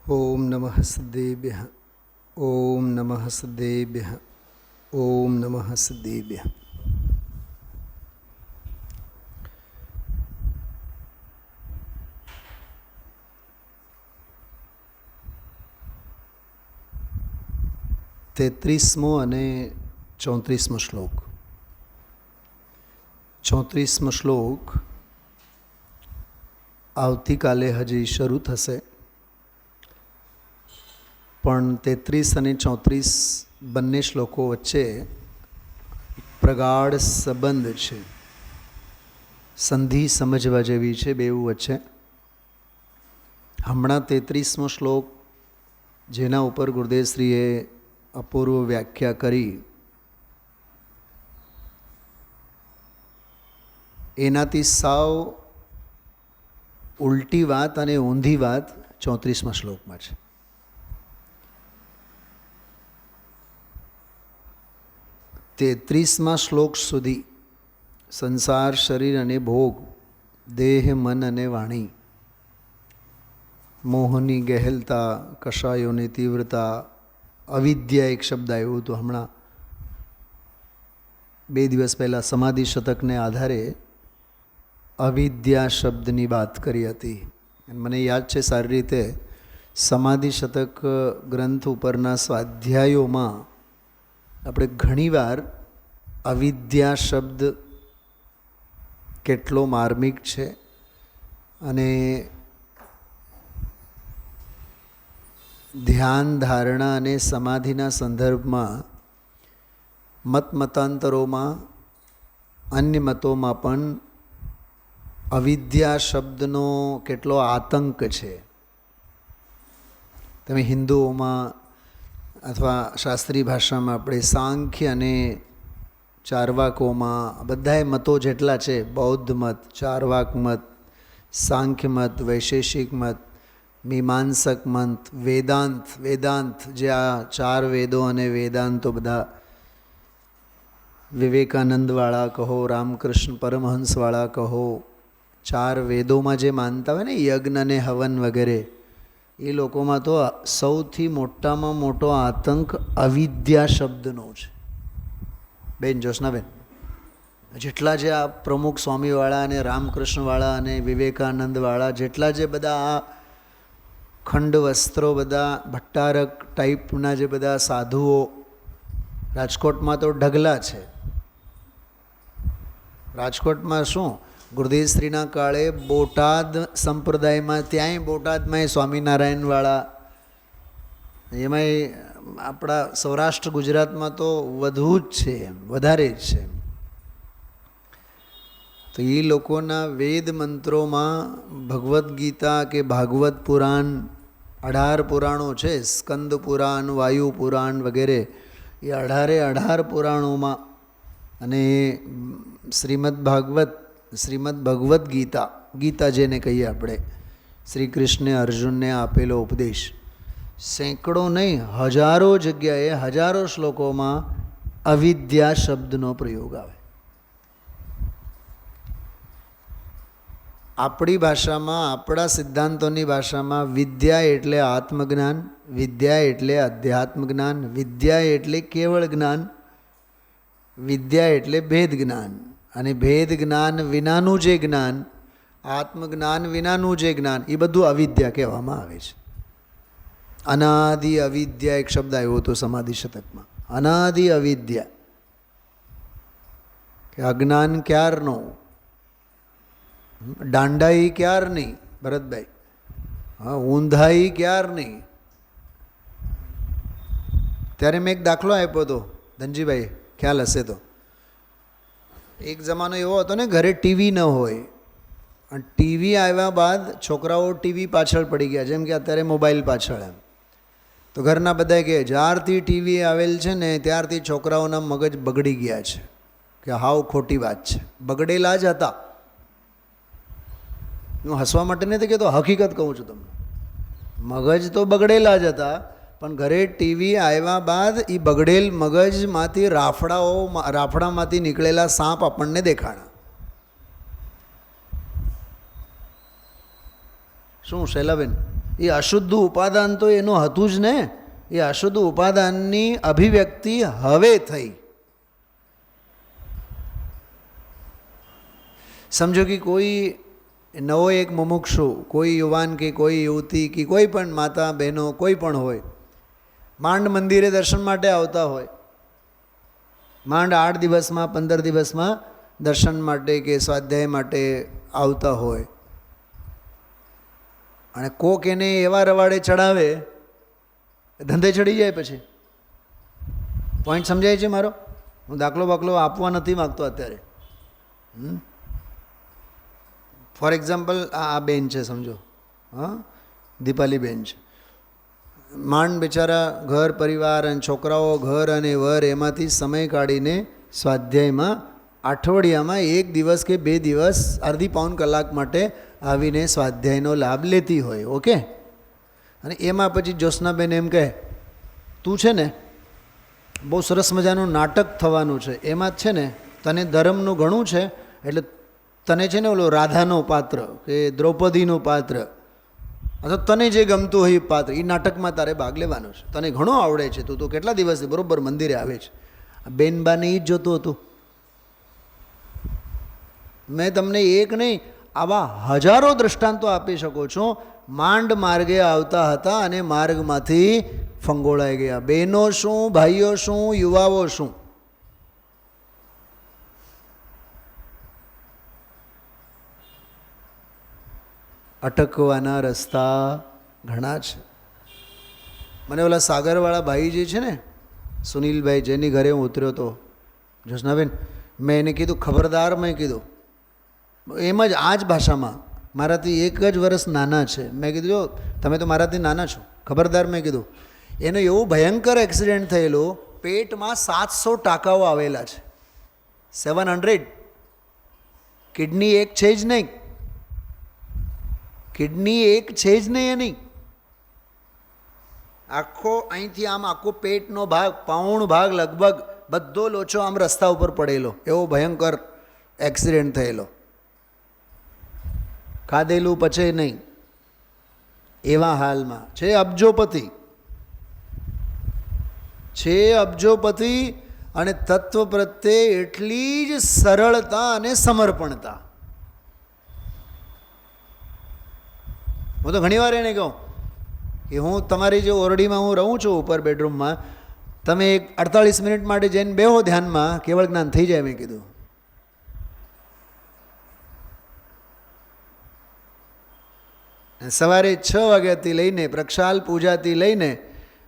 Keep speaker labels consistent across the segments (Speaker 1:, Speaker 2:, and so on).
Speaker 1: ओम नमः सिद्धेभ्यः। ओम नमः सिद्धेभ्यः। ओम नमः सिद्धेभ्यः। तेत्रीसमो અને 34મો શ્લોક. 34મો શ્લોક આવતીકાલે હજી શરૂ થશે, પણ 33 અને 34 બંને શ્લોકો વચ્ચે પ્રગાઢ સંબંધ છે. સંધિ સમજવા જેવી છે બેઉ વચ્ચે. હમણાં 33મો શ્લોક જેના ઉપર ગુરુદેવશ્રીએ અપૂર્વ વ્યાખ્યા કરી, એનાથી સાવ ઉલટી વાત અને ઊંધી વાત 34મા શ્લોકમાં છે. તેત્રીસમા શ્લોક સુધી સંસાર, શરીર અને ભોગ, દેહ, મન અને વાણી, મોહની ગહેલતા, કષાયોની તીવ્રતા, અવિદ્યા એક શબ્દ આવ્યો હતો હમણાં 2 દિવસ પહેલાં સમાધિ શતકને આધારે અવિદ્યા શબ્દની વાત કરી હતી. મને યાદ છે સારી રીતે, સમાધિ શતક ગ્રંથ ઉપરના સ્વાધ્યાયોમાં આપણે ઘણીવાર અવિદ્યા શબ્દ કેટલો માર્મિક છે અને ધ્યાન, ધારણા અને સમાધિના સંદર્ભમાં મતાંતરોમાં, અન્ય મતોમાં પણ અવિદ્યા શબ્દનો કેટલો આતંક છે. તમે હિન્દુઓમાં અથવા શાસ્ત્રીય ભાષામાં આપણે સાંખ્ય અને ચારવાકોમાં, બધાય મતો જેટલા છે, બૌદ્ધ મત, ચારવાક મત, સાંખ્ય મત, વૈશેષિક મત, મીમાંસક મત, વેદાંત જે આ 4 વેદો અને વેદાંતો બધા વિવેકાનંદવાળા કહો, રામકૃષ્ણ પરમહંસવાળા કહો, 4 વેદોમાં જે માનતા હોય ને, યજ્ઞ અને હવન વગેરે, એ લોકોમાં તો સૌથી મોટામાં મોટો આતંક અવિદ્યા શબ્દનો છે. બેન જ્યોત્સનાબેન, જેટલા જે આ પ્રમુખ સ્વામીવાળા અને રામકૃષ્ણવાળા અને વિવેકાનંદવાળા, જેટલા જે બધા આ ખંડ વસ્ત્રો, બધા ભટ્ટારક ટાઈપના જે બધા સાધુઓ રાજકોટમાં તો ઢગલા છે. રાજકોટમાં શું, ગુરુદેવશ્રીના કાળે બોટાદ સંપ્રદાયમાં, ત્યાંય બોટાદમાંય સ્વામિનારાયણવાળા, એમાંય આપણા સૌરાષ્ટ્ર ગુજરાતમાં તો વધુ જ છે, વધારે જ છે. તો એ લોકોના વેદ મંત્રોમાં ભગવદ્ ગીતા કે ભાગવત પુરાણ, 18 પુરાણો છે, સ્કંદ પુરાણ, વાયુ પુરાણ વગેરે, એ 18 પુરાણોમાં અને શ્રીમદ ભગવદ્ ગીતા જેને કહીએ આપણે, શ્રી કૃષ્ણે અર્જુનને આપેલો ઉપદેશ, સેંકડો નહીં હજારો જગ્યાએ, હજારો શ્લોકોમાં અવિદ્યા શબ્દનો પ્રયોગ આવે. આપણી ભાષામાં, આપણા સિદ્ધાંતોની ભાષામાં વિદ્યા એટલે આત્મજ્ઞાન, વિદ્યા એટલે અધ્યાત્મ જ્ઞાન, વિદ્યા એટલે કેવળ જ્ઞાન, વિદ્યા એટલે ભેદ જ્ઞાન, અને ભેદ જ્ઞાન વિનાનું જે જ્ઞાન, આત્મજ્ઞાન વિનાનું જે જ્ઞાન, એ બધું અવિદ્યા કહેવામાં આવે છે. અનાદિ અવિદ્યા એક શબ્દ આવ્યો હતો સમાધિ શતકમાં. અનાદિ અવિદ્યા કે અજ્ઞાન ક્યારનો, દાંડાઈ ક્યારની, ભરતભાઈ, હા, ઊંધાઈ ક્યારની. ત્યારે મેં એક દાખલો આપ્યો હતો, ધનજીભાઈ ખ્યાલ હશે તો. એક જમાનો એવો હતો ને, ઘરે ટીવી ન હોય, અને ટીવી આવ્યા બાદ છોકરાઓ ટીવી પાછળ પડી ગયા, જેમ કે અત્યારે મોબાઈલ પાછળ. એમ તો ઘરના બધા કહે, જ્યારથી ટીવી આવેલ છે ને ત્યારથી છોકરાઓના મગજ બગડી ગયા છે, કે હાવ ખોટી વાત છે. બગડેલા જ હતા. હું હસવા માટે નથી કહેતો, હકીકત કહું છું તમને. મગજ તો બગડેલા જ હતા, પણ ઘરે ટીવી આવ્યા બાદ એ બગડેલ મગજમાંથી રાફડામાંથી નીકળેલા સાપ આપણને દેખાણા. શું શૈલાબેન? એ અશુદ્ધ ઉપાદાન તો એનું હતું જ ને. એ અશુદ્ધ ઉપાદાનની અભિવ્યક્તિ હવે થઈ. સમજો કે કોઈ નવો એક મુમુક્ષુ, કોઈ યુવાન કે કોઈ યુવતી કે કોઈ પણ માતા બહેનો કોઈ પણ હોય, માંડ મંદિરે દર્શન માટે આવતા હોય, માંડ 8 દિવસમાં 15 દિવસમાં દર્શન માટે કે સ્વાધ્યાય માટે આવતા હોય, અને કોક એને એવા રવાડે ચડાવે, ધંધે ચડી જાય. પછી પોઈન્ટ સમજાય છે મારો? હું દાખલો આપવા નથી માગતો અત્યારે. ફોર એક્ઝામ્પલ આ બેન છે, સમજો, હા, દીપાલી બેન છે. માંડ બિચારા ઘર પરિવાર અને છોકરાઓ, ઘર અને વર એમાંથી સમય કાઢીને સ્વાધ્યાયમાં અઠવાડિયામાં 1 દિવસ કે 2 દિવસ અડધી પાઉન કલાક માટે આવીને સ્વાધ્યાયનો લાભ લેતી હોય. ઓકે. અને એમાં પછી જ્યોત્સનાબેન એમ કહે, તું છે ને બહુ સરસ મજાનું નાટક થવાનું છે, એમાં જ છે ને તને ધર્મનું ઘણું છે, એટલે તને છે ને ઓલો રાધાનો પાત્ર કે દ્રૌપદીનું પાત્ર અથવા તને જે ગમતું હોય એ પાત્ર, એ નાટકમાં તારે ભાગ લેવાનો છે. તને ઘણો આવડે છે, તું તો કેટલા દિવસથી બરાબર મંદિરે આવે છે. બેનબાને એ જ જોતું હતું. મેં તમને એક નહીં, આવા હજારો દૃષ્ટાંતો આપી શકો છો. માંડ માર્ગે આવતા હતા અને માર્ગમાંથી ફંગોળાઈ ગયા. બહેનો શું, ભાઈઓ શું, યુવાઓ શું. અટકવાના રસ્તા ઘણા છે. મને ઓલા સાગરવાળા ભાઈ જે છે ને, સુનિલભાઈ, જેની ઘરે હું ઉતર્યો હતો, જ્યોત્સનાબેન, મેં એને કીધું ખબરદાર. મેં કીધું એમ જ આ જ ભાષામાં, મારાથી 1 જ વર્ષ નાના છે. મેં કીધું જો તમે તો મારાથી નાના છો, ખબરદાર. મેં કીધું એનો એવું ભયંકર એક્સિડન્ટ થયેલો, પેટમાં 700 ટાંકાઓ આવેલા છે. 700. કિડની એક છે જ નહીં, કિડની એક છે જ નહીં એની. આખો અહીંથી આમ આખો પેટનો ભાગ, પાઉણ ભાગ લગભગ બધો લોચો આમ રસ્તા ઉપર પડેલો. એવો ભયંકર એક્સિડન્ટ થયેલો. ખાધેલું પચે નહીં એવા હાલમાં છે. અબજોપતિ છે, અબજોપતિ. અને તત્વ પ્રત્યે એટલી જ સરળતા અને સમર્પણતા. હું તો ઘણીવાર એને કહું કે હું તમારી જે ઓરડીમાં હું રહું છું ઉપર બેડરૂમમાં, તમે એક 48 મિનિટ માટે જઈને બેહો ધ્યાનમાં, કેવળ જ્ઞાન થઈ જાય. મેં કીધું સવારે 6 વાગ્યાથી લઈને પ્રક્ષાલ પૂજાથી લઈને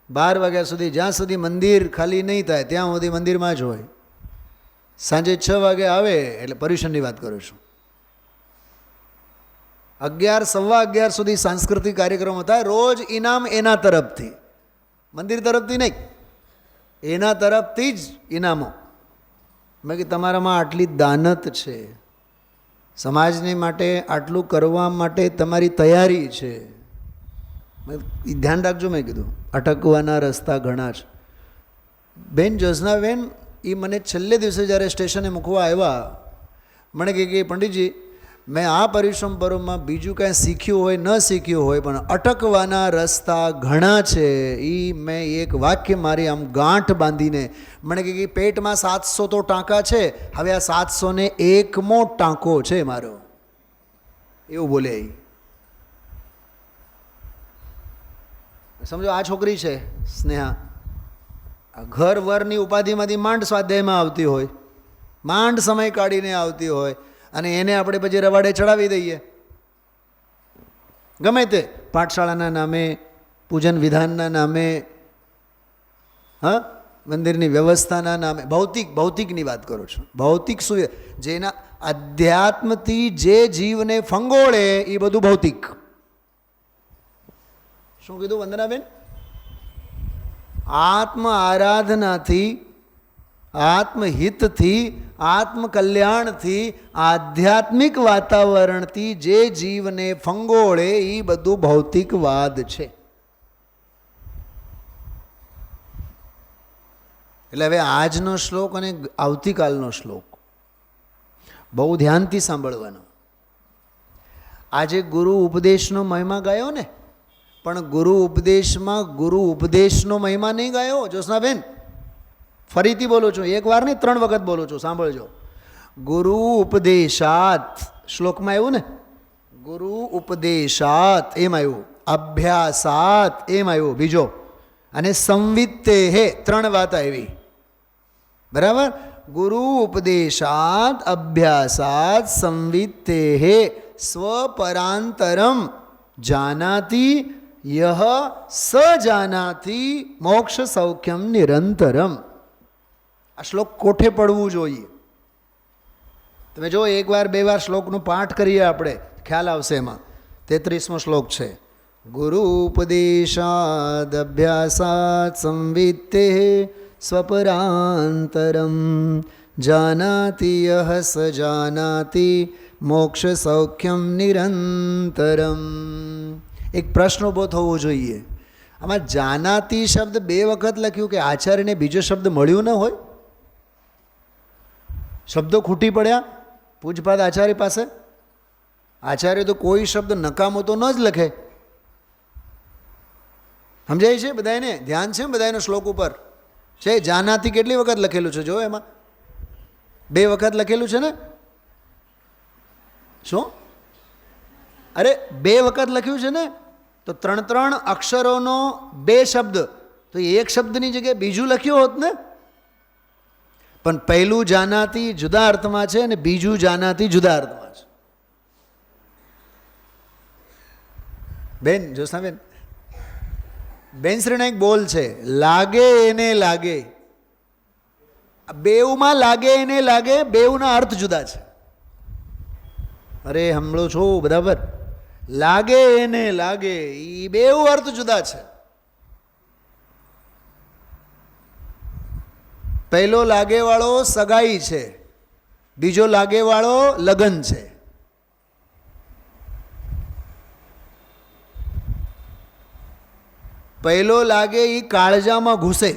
Speaker 1: 12 વાગ્યા સુધી, જ્યાં સુધી મંદિર ખાલી નહીં થાય ત્યાં સુધી મંદિરમાં જ હોય. સાંજે 6 વાગે આવે એટલે પર્યુષણની વાત કરું છું. 11, સવા 11 સુધી સાંસ્કૃતિક કાર્યક્રમો થાય. રોજ ઇનામ એના તરફથી, મંદિર તરફથી નહીં, એના તરફથી જ ઇનામો. મેં કે તમારામાં આટલી દાનત છે, સમાજને માટે આટલું કરવા માટે તમારી તૈયારી છે, ધ્યાન રાખજો. મેં કીધું અટકવાના રસ્તા ઘણા છે. બેન જ્યોત્સનાબેન એ મને છેલ્લે દિવસે જ્યારે સ્ટેશને મૂકવા આવ્યા, મને કહે કે પંડિતજી, મેં આ પર્યુષણ પર્વમાં બીજું કાંઈ શીખ્યું હોય ન શીખ્યું હોય, પણ અટકવાના રસ્તા ઘણા છે. એ મેં એક વાક્ય મારી આમ ગાંઠ બાંધીને, મને કહે કે પેટમાં 700 તો ટાંકા છે, હવે આ 701મો ટાંકો છે મારો, એવું બોલે. સમજો આ છોકરી છે સ્નેહા, ઘર વરની ઉપાધિમાંથી માંડ સ્વાધ્યાયમાં આવતી હોય, માંડ સમય કાઢીને આવતી હોય, અને એને આપણે પછી રવાડે ચડાવી દઈએ. ગમે તે પાઠશાળાના નામે, પૂજન વિધાનના નામે, હા, મંદિરની વ્યવસ્થાના નામે, ભૌતિકની વાત કરું છું. ભૌતિક સુવિધા, જેના અધ્યાત્મથી જે જીવને ફંગોળે એ બધું ભૌતિક. શું કીધું વંદનાબેન? આત્મ આરાધનાથી, આત્મહિતથી, આત્મકલ્યાણથી, આધ્યાત્મિક વાતાવરણથી જે જીવને ફંગોળે એ બધું ભૌતિકવાદ છે. એટલે હવે આજનો શ્લોક અને આવતીકાલનો શ્લોક બહુ ધ્યાનથી સાંભળવાનો. આજે ગુરુ ઉપદેશનો મહિમા ગાયો ને, પણ ગુરુ ઉપદેશમાં ગુરુ ઉપદેશનો મહિમા નહીં ગાયો જ્યોત્સનાબેન. ફરીથી બોલું છું, એક વાર નહીં 3 વખત બોલું છું, સાંભળજો. ગુરુ ઉપદેશાત શ્લોકમાં આવ્યું ને, ગુરુ ઉપદેશાત એમ આવ્યું, અભ્યાસાત એમ આવ્યું બીજો, અને સંવિત્તે હે 3 વાત આવી. બરાબર? ગુરુ ઉપદેશાત અભ્યાસાત સંવિત્તે હે સ્વપરાંતરમ જાનાતિ યહ સ જાનાતિ મોક્ષ સૌખ્યમ નિરંતરમ. આ શ્લોક કોઠે પડવું જોઈએ. તમે જો 1 વાર 2 વાર શ્લોકનો પાઠ કરીએ આપણે, ખ્યાલ આવશે. એમાં 33મો શ્લોક છે. ગુરુ ઉપદેશાદ અભ્યાસાત સંવિત્તે સ્વપરાંતરમ જાનાતિ યહ સ જાનાતિ મોક્ષ સૌખ્યમ નિરંતરમ. એક પ્રશ્ન ઊભો થવો જોઈએ. આમાં જાનાતિ શબ્દ 2 વખત લખ્યું કે આચાર્યને બીજો શબ્દ મળ્યું ન હોય? શબ્દો ખૂટી પડ્યા પૂજપાદ આચાર્ય પાસે? આચાર્ય તો કોઈ શબ્દ નકામો તો ન જ લખે. સમજાય છે બધાને? ધ્યાન છે બધાનો શ્લોક ઉપર છે. જાનાથી કેટલી વખત લખેલું છે? જો એમાં 2 વખત લખેલું છે ને. શું? અરે 2 વખત લખ્યું છે ને, તો 3 અક્ષરોનો 2 શબ્દ, તો એક શબ્દની જગ્યાએ બીજું લખ્યું હોત ને. પણ પહેલું જાનાતી જુદા અર્થમાં છે અને બીજું જાનાતી જુદા અર્થમાં છે. બેન જ્યોત્સનાબેન, બેનશ્રીનો એક બોલ છે, લાગે એને લાગે. બેઉમાં લાગે એને લાગે, બેઉના અર્થ જુદા છે. અરે હમણો છો બરાબર? લાગે એને લાગે, એ બેઉ અર્થ જુદા છે. પહેલો લાગેવાળો સગાઈ છે, બીજો લાગેવાળો લગ્ન છે. પહેલો લાગે એ કાળજામાં ઘૂસે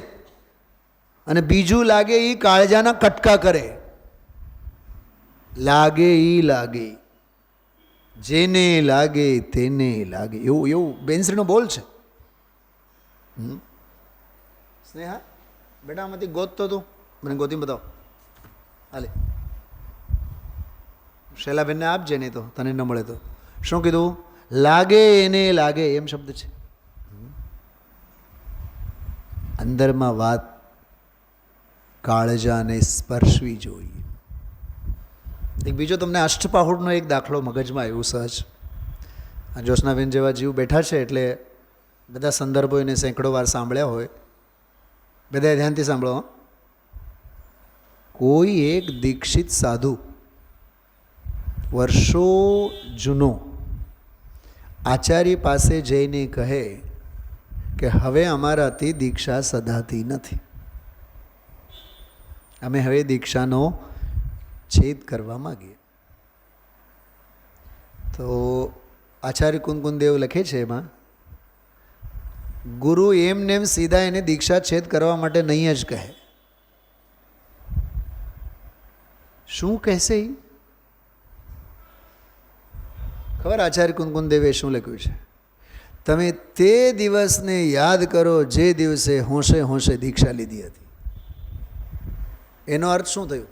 Speaker 1: અને બીજું લાગે એ કાળજાના કટકા કરે. લાગે એ લાગે, જેને લાગે તેને લાગે, એવું બેનશ્રીનો બોલ છે. સ્નેહા બેટા આમાંથી ગોતતો તું, મને ગોતી બતાવો. હાલે શૈલાબેનને આપજે, નહીં તો તને ન મળે તો. શું કીધું? લાગે એને લાગે એમ શબ્દ છે. અંદરમાં વાત કાળજાને સ્પર્શવી જોઈએ. એક બીજો તમને અષ્ટપાહુડનો એક દાખલો મગજમાં આવ્યું સહજ. આ જ્યોત્સનાબેન જેવા જીવ બેઠા છે એટલે બધા સંદર્ભો એને સેંકડો વાર સાંભળ્યા હોય. બધા ધ્યાનથી સાંભળો. કોઈ એક દીક્ષિત સાધુ વર્ષો જૂનો આચાર્ય પાસે જઈને કહે કે હવે અમારાથી દીક્ષા સધાતી નથી, અમે હવે દીક્ષાનો છેદ કરવા માગીએ. તો આચાર્ય કુંકુનદેવ લખે છે એમાં, ગુરુ એમને એમ સીધા એને દીક્ષા છેદ કરવા માટે નહીં જ કહે. શું કહેશે એ ખબર? આચાર્ય કુંકુનદેવે શું લખ્યું છે? તમે તે દિવસને યાદ કરો જે દિવસે હોંશે હોંશે દીક્ષા લીધી હતી. એનો અર્થ શું થયું?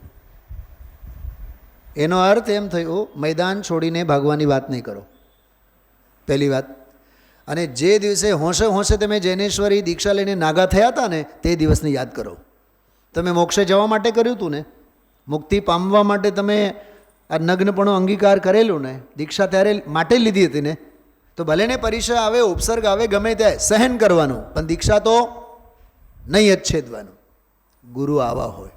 Speaker 1: એનો અર્થ એમ થયો, મેદાન છોડીને ભાગવાની વાત નહીં કરો, પહેલી વાત. અને જે દિવસે હોંશે હોંશે તમે જૈનેશ્વરી દીક્ષા લઈને નાગા થયા હતા ને, તે દિવસને યાદ કરો. તમે મોક્ષે જવા માટે કર્યું હતું ને, મુક્તિ પામવા માટે તમે આ નગ્નપણો અંગીકાર કરેલું ને, દીક્ષા ત્યારે માટે લીધી હતી ને, તો ભલે ને પરિચય આવે, ઉપસર્ગ આવે, ગમે તે સહન કરવાનું, પણ દીક્ષા તો નહીં જ છેદવાનું. ગુરુ આવા હોય.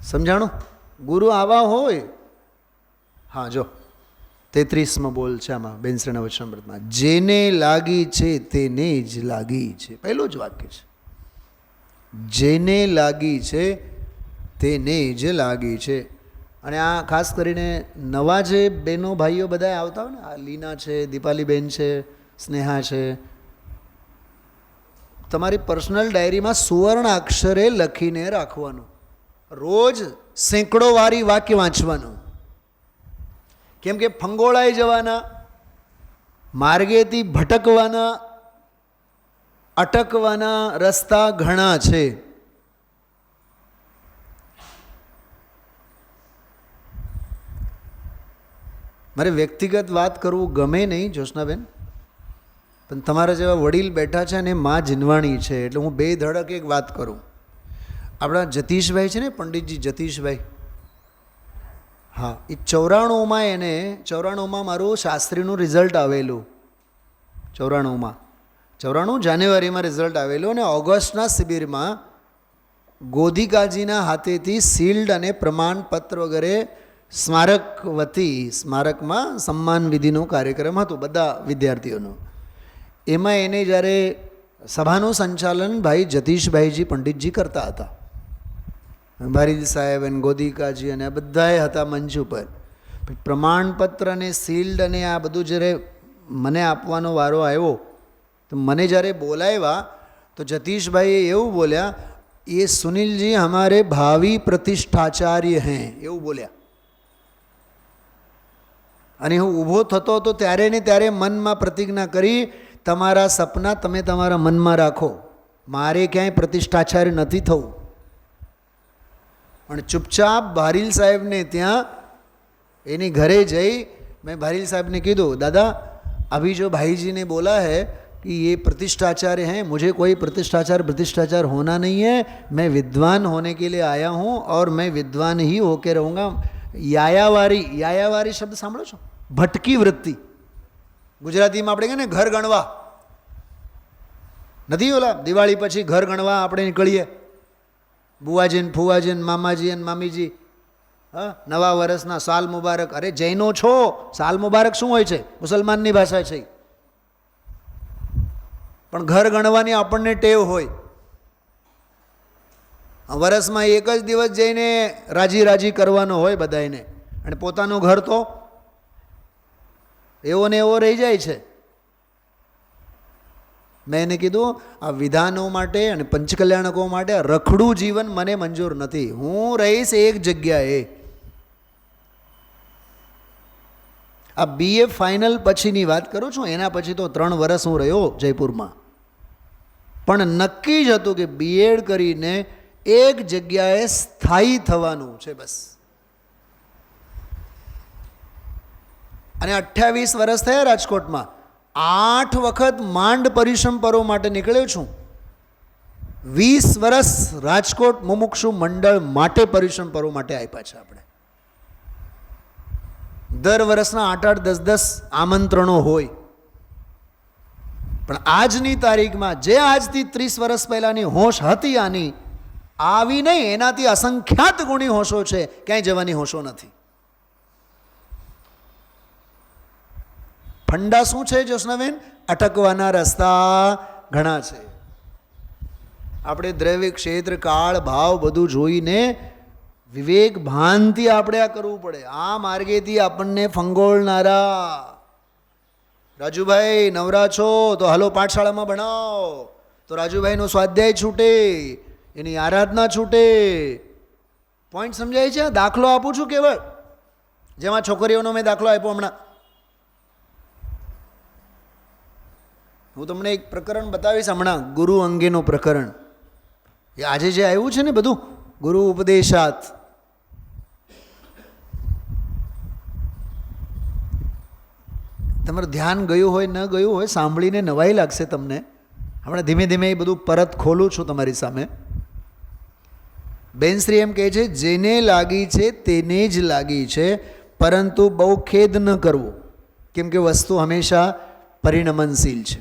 Speaker 1: સમજાણું? ગુરુ આવા હોય. હા જો 33માં બોલ છે આમાં બેનશ્રીના વચનામૃતમાં, જેને લાગી છે તેને જ લાગી છે. પહેલું જ વાક્ય છે, જેને લાગી છે તેને જ લાગી છે. અને આ ખાસ કરીને નવા જે બહેનો ભાઈઓ બધા આવતા હોય ને, આ લીના છે, દીપાલીબેન છે, સ્નેહા છે, તમારી પર્સનલ ડાયરીમાં સુવર્ણ અક્ષરે લખીને રાખવાનું. રોજ સેંકડો વારી વાક્ય વાંચવાનું. કેમ કે ફંગોળાઈ જવાના, માર્ગેથી ભટકવાના, અટકવાના રસ્તા ઘણા છે. મારે વ્યક્તિગત વાત કરવું ગમે નહીં જ્યોત્સનાબેન, પણ તમારા જેવા વડીલ બેઠા છે અને મા જીનવાણી છે એટલે હું બે ધડક એક વાત કરું. આપણા જતીશભાઈ છે ને, પંડિતજી જતીશભાઈ, હા, એ 94માં એને 94માં મારું શાસ્ત્રીનું રિઝલ્ટ આવેલું. 94 જાન્યુઆરીમાં રિઝલ્ટ આવેલું અને ઓગસ્ટના શિબિરમાં ગોધિકાજીના હાથેથી સીલ્ડ અને પ્રમાણપત્ર વગેરે સ્મારક વતી સ્મારકમાં સન્માન વિધિનો કાર્યક્રમ હતો બધા વિદ્યાર્થીઓનો. એમાં એને જ્યારે સભાનું સંચાલન ભાઈ જતીશભાઈજી પંડિતજી કરતા હતા. ભારીજ સાહેબ અને ગોધિકાજી અને આ બધાએ હતા મંચ ઉપર. પ્રમાણપત્ર અને સીલ્ડ અને આ બધું જ્યારે મને આપવાનો વારો આવ્યો તો મને જ્યારે બોલાવ્યા તો જતીશભાઈએ એવું બોલ્યા, એ સુનિલજી હમારે ભાવિ પ્રતિષ્ઠાચાર્ય હૈ, એવું બોલ્યા. અને હું ઊભો થતો હતો ત્યારે ને ત્યારે મનમાં પ્રતિજ્ઞા કરી, તમારા સપના તમે તમારા મનમાં રાખો, મારે ક્યાંય પ્રતિષ્ઠાચાર્ય નથી થવું. પણ ચૂપચાપ ભારીલ સાહેબને ત્યાં એની ઘરે જઈ મેં ભારીલ સાહેબને કીધું, દાદા अभी जो भाई जी ने बोला है कि ये प्रतिष्ठाचार्य हैं, मुझे कोई प्रतिष्ठाचार होना नहीं है, मैं विद्वान होने के लिए आया हूँ और मैं विद्वान ही होके रहूँगा. यायावारी शब्द સાંભળો છો? ભટકી વૃત્તિ. ગુજરાતીમાં આપણે કહે ને ઘર ગણવા નથી, ઓલા દિવાળી પછી ઘર ગણવા આપણે નીકળીએ, બુવાજીન ફુવાજીન મામાજી અને મામીજી, હા, નવા વર્ષના સાલ મુબારક. અરે જૈનો છો, સાલ મુબારક શું હોય છે? મુસલમાનની ભાષા છે. પણ ઘર ગણવાની આપણને ટેવ હોય. વર્ષમાં એક જ દિવસ જઈને રાજી કરવાનો હોય બધાને, અને પોતાનું ઘર તો એવો ને એવો રહી જાય છે. મેં એને કીધું, આ વિધાનો માટે અને પંચકલ્યાણકો માટે રખડું જીવન મને મંજૂર નથી. હું રહીશ એક જગ્યાએ. આ BA ફાઇનલ પછીની વાત કરું છું, એના પછી તો 3 વર્ષ હું રહ્યો જયપુરમાં. પણ નક્કી જ હતું કે BEd કરીને એક જગ્યાએ સ્થાયી થવાનું છે બસ. અને 28 વર્ષ થયા રાજકોટમાં. 8 વખત માંડ પરિશ્રમ પર્વ માટે નીકળ્યો છું. 20 વર્ષ રાજકોટ મુમુક્ષુ મંડળ માટે પરિશ્રમ પર્વ માટે આપ્યા છે આપણે. દર વર્ષના 8-8, 10-10 આમંત્રણો હોય. પણ આજની તારીખમાં જે આજથી 30 વર્ષ પહેલાંની હોશ હતી આની, આવી નહીં, એનાથી અસંખ્યાત ગુણી હોશો છે, ક્યાંય જવાની હોશો નથી. ફંડા શું છે જ્યોત્સનાબેન? અટકવાના રસ્તા ઘણા છે. આપણે દ્રવ્ય ક્ષેત્ર કાળ ભાવ બધું જોઈને વિવેક ભાનથી આપણે આ કરવું પડે. આ માર્ગેથી આપણને ફંગોળનારા, રાજુભાઈ નવરા છો તો હાલો પાઠશાળામાં ભણાવો, તો રાજુભાઈનો સ્વાધ્યાય છૂટે, એની આરાધના છૂટે. પોઈન્ટ સમજાય છે? દાખલો આપું છું કેવળ, જેમાં છોકરીઓનો મેં દાખલો આપ્યો હમણાં. હું તમને એક પ્રકરણ બતાવીશ હમણાં, ગુરુ અંગેનું પ્રકરણ. એ આજે જે આવ્યું છે ને બધું, ગુરુ ઉપદેશાત. તમારું ધ્યાન ગયું હોય ન ગયું હોય, સાંભળીને નવાઈ લાગશે તમને. હમણાં ધીમે ધીમે એ બધું પરત ખોલું છું તમારી સામે. બેનશ્રી એમ કહે છે, જેને લાગી છે તેને જ લાગી છે, પરંતુ બહુ ખેદ ન કરવો, કેમ કે વસ્તુ હંમેશા પરિણમનશીલ છે.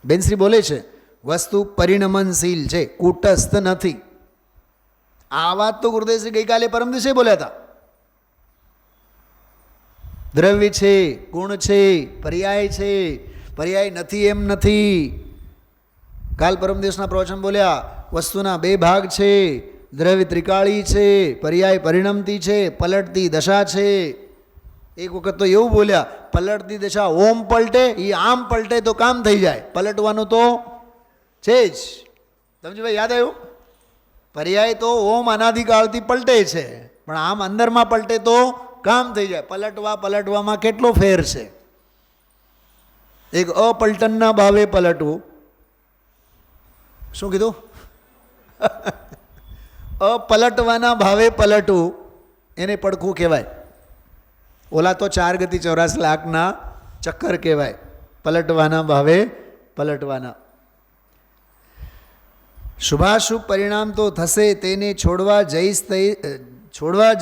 Speaker 1: બેનશ્રી બોલે છે વસ્તુ પરિણમનશીલ છે, કૂટસ્થ નથી. આ વાત તો ગુરુદેવશ્રી ગઈકાલે પરમ દિવસે બોલ્યા હતા. દ્રવ્ય છે, ગુણ છે, પર્યાય છે, પર્યાય નથી એમ નથી. કાલ પરમ દિવસના પ્રવચન બોલ્યા, વસ્તુના 2 ભાગ છે, દ્રવ્ય ત્રિકાળી છે, પર્યાય પરિણમતી છે, પલટતી દશા છે. એક વખત તો એવું બોલ્યા, પલટતી દશા ઓમ પલટે, એ આમ પલટે તો કામ થઈ જાય, પલટવાનું તો છે જ. સમજો ભાઈ, યાદ આવ્યું? પર્યાય તો ઓમ અનાદિકાળથી પલટે છે, પણ આમ અંદરમાં પલટે તો કામ થઈ જાય. પલટવામાં કેટલો ફેર છે. એક અપલટનના ભાવે પલટવું. શું કીધું? અપલટવાના ભાવે પલટવું એને પડખું કહેવાય. ઓલા તો 4 ગતિ 84 લાખના ચક્કર કહેવાય. પલટવાના ભાવે પલટવાના. શુભાશુભ પરિણામ તો થશે, તેને છોડવા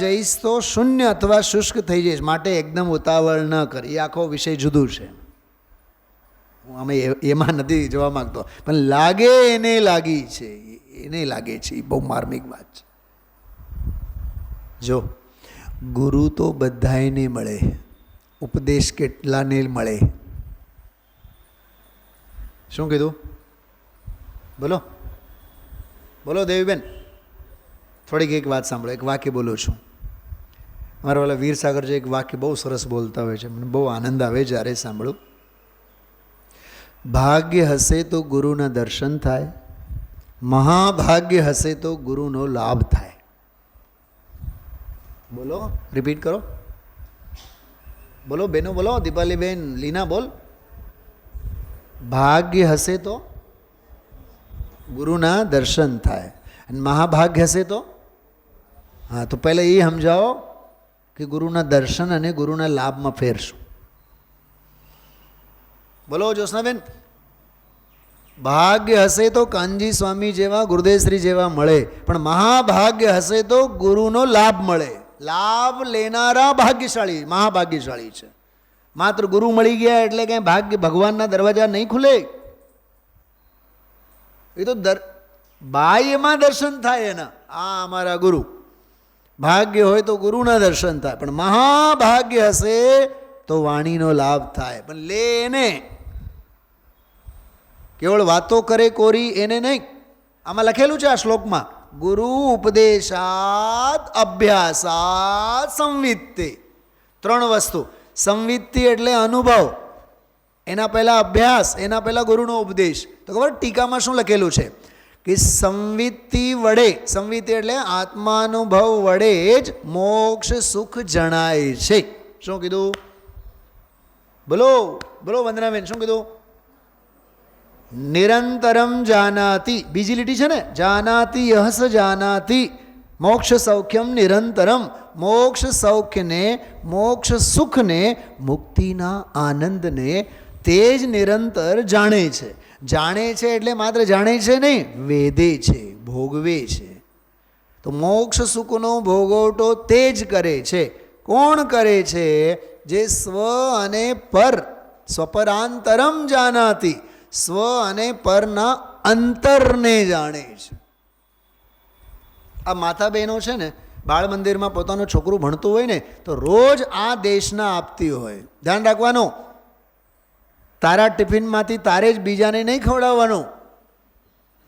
Speaker 1: જઈશ તો શૂન્ય અથવા શુષ્ક થઈ જઈશ. માટે એકદમ ઉતાવળ ન કર. એ આખો વિષય જુદું છે. હું અમે એમાં નથી જવા માગતો, પણ લાગે એને લાગી છે, એને લાગે છે. એ બહુ માર્મિક વાત છે. જો ગુરુ તો બધાને મળે, ઉપદેશ કેટલાને મળે. શું કીધું? બોલો બોલો દેવીબેન, થોડીક એક વાત સાંભળો. એક વાક્ય બોલું છું. મારા વાલા વીરસાગર જે એક વાક્ય બહુ સરસ બોલતા હોય છે, મને બહુ આનંદ આવે જ્યારે સાંભળું. ભાગ્ય હશે તો ગુરુના દર્શન થાય, મહાભાગ્ય હશે તો ગુરુનો લાભ થાય. બોલો, રિપીટ કરો. બોલો બેનો, બોલો. દીપાલીબેન, લીના, બોલ. ભાગ્ય હશે તો ગુરુના દર્શન થાય, અને મહાભાગ્ય હશે તો, હા, તો પહેલાં એ સમજાવો કે ગુરુના દર્શન અને ગુરુના લાભમાં ફેર શું? બોલો જ્યોત્સનાબેન. ભાગ્ય હશે તો કાનજી સ્વામી જેવા, ગુરુદેવશ્રી જેવા મળે, પણ મહાભાગ્ય હશે તો ગુરુનો લાભ મળે. લાભ લેનારા ભાગ્યશાળી, મહાભાગ્યશાળી છે. માત્ર ગુરુ મળી ગયા એટલે કંઈ ભાગ્ય ભગવાનના દરવાજા નહીં ખુલે. એ તો બાહ્યમાં દર્શન થાય એના. આ અમારા ગુરુ. ભાગ્ય હોય તો ગુરુના દર્શન થાય, પણ મહાભાગ્ય હશે તો વાણીનો લાભ થાય. પણ લે એને, કેવળ વાતો કરે કોરી એને નહીં. આમાં લખેલું છે આ શ્લોકમાં, ગુરુ ઉપદેશાત અભ્યાસાત સંવિત્તિ. 3 વસ્તુ. સંવિત્તિ એટલે અનુભવ, એના પહેલાં અભ્યાસ, એના પહેલાં ગુરુનો ઉપદેશ. તો ખબર ટીકામાં શું લખેલું છે કે સંવિત્તિ વડે, સંવિત્તિ એટલે આત્માનુભવ વડે જ મોક્ષ સુખ જણાય છે. શું કીધું? બોલો બોલો વંદનાબેન, શું કીધું? નિરંતરમ જાનાતિ. બીજી લીટી છે ને, જાનાતિ યહસ જાનાતિ મોક્ષ સૌખ્યમ નિરંતરમ. મોક્ષ સૌખ્યને, મોક્ષ સુખને, મુક્તિના આનંદને તે જ નિરંતર જાણે છે. જાણે છે એટલે માત્ર જાણે છે નહીં, વેદે છે, ભોગવે છે. તો મોક્ષ સુખનો ભોગવટો તે જ કરે છે. કોણ કરે છે? જે સ્વ અને પર, સ્વપરાંતરમ જાનાતિ, સ્વ અને પરના અંતરને જાણે છે. આ માતા બહેનો છે ને, બાળ મંદિરમાં પોતાનું છોકરું ભણતું હોય ને, તો રોજ આ દેશના આપતી હોય. ધ્યાન રાખવાનું, તારા ટિફિનમાંથી તારે જ બીજાને નહીં ખવડાવવાનું.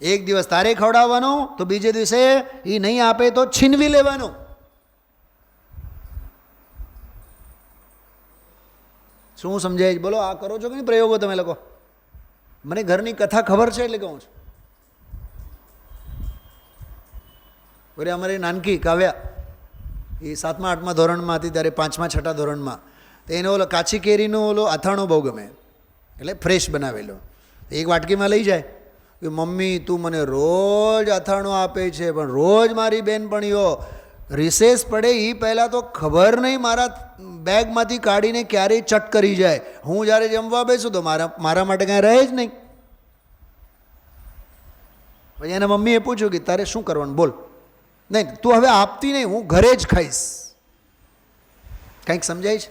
Speaker 1: એક દિવસ તારે ખવડાવવાનું, તો બીજે દિવસે એ નહીં આપે તો છીનવી લેવાનું. શું સમજાય? બોલો, આ કરો છો કે નહીં પ્રયોગો તમે લોકો? મને ઘરની કથા ખબર છે એટલે કહું છું. બોલે અમારી નાનકી કાવ્યા, એ 7મા 8મા ધોરણમાં હતી ત્યારે 5મા 6ઠા ધોરણમાં, તો એને ઓલો કાચી કેરીનો ઓલો અથાણો બહુ ગમે, એટલે ફ્રેશ બનાવેલો. એક વાટકીમાં લઈ જાય કે મમ્મી તું મને રોજ અથાણો આપે છે, પણ રોજ મારી બહેનપણીઓ રિસેસ પડે એ પહેલાં તો ખબર નહીં મારા બેગમાંથી કાઢીને ક્યારેય ચટ કરી જાય. હું જ્યારે જમવા બેસું તો મારા માટે કાંઈ રહે જ નહીં. પછી એના મમ્મીએ પૂછ્યું કે તારે શું કરવાનું બોલ. નહીં, તું હવે આપતી નહીં, હું ઘરે જ ખાઈશ. કંઈક સમજાય છે?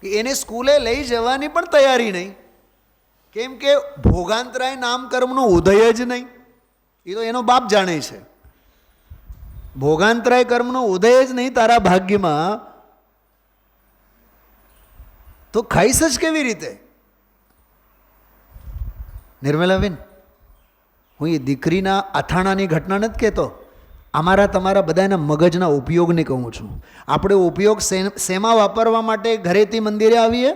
Speaker 1: કે એને સ્કૂલે લઈ જવાની પણ તૈયારી નહીં. કેમ કે ભોગાંતરાય નામકર્મનો ઉદય જ નહીં. એ તો એનો બાપ જાણે છે. ભોગાંતરાય કર્મનો ઉદય જ નહીં તારા ભાગ્યમાં, તો ખાઈશ જ કેવી રીતે? નિર્મલાબેન, હું એ દીકરીના અથાણાની ઘટના નથી કહેતો, અમારા તમારા બધાના મગજના ઉપયોગને કહું છું. આપણે ઉપયોગ શેમાં વાપરવા માટે ઘરેથી મંદિરે આવીએ?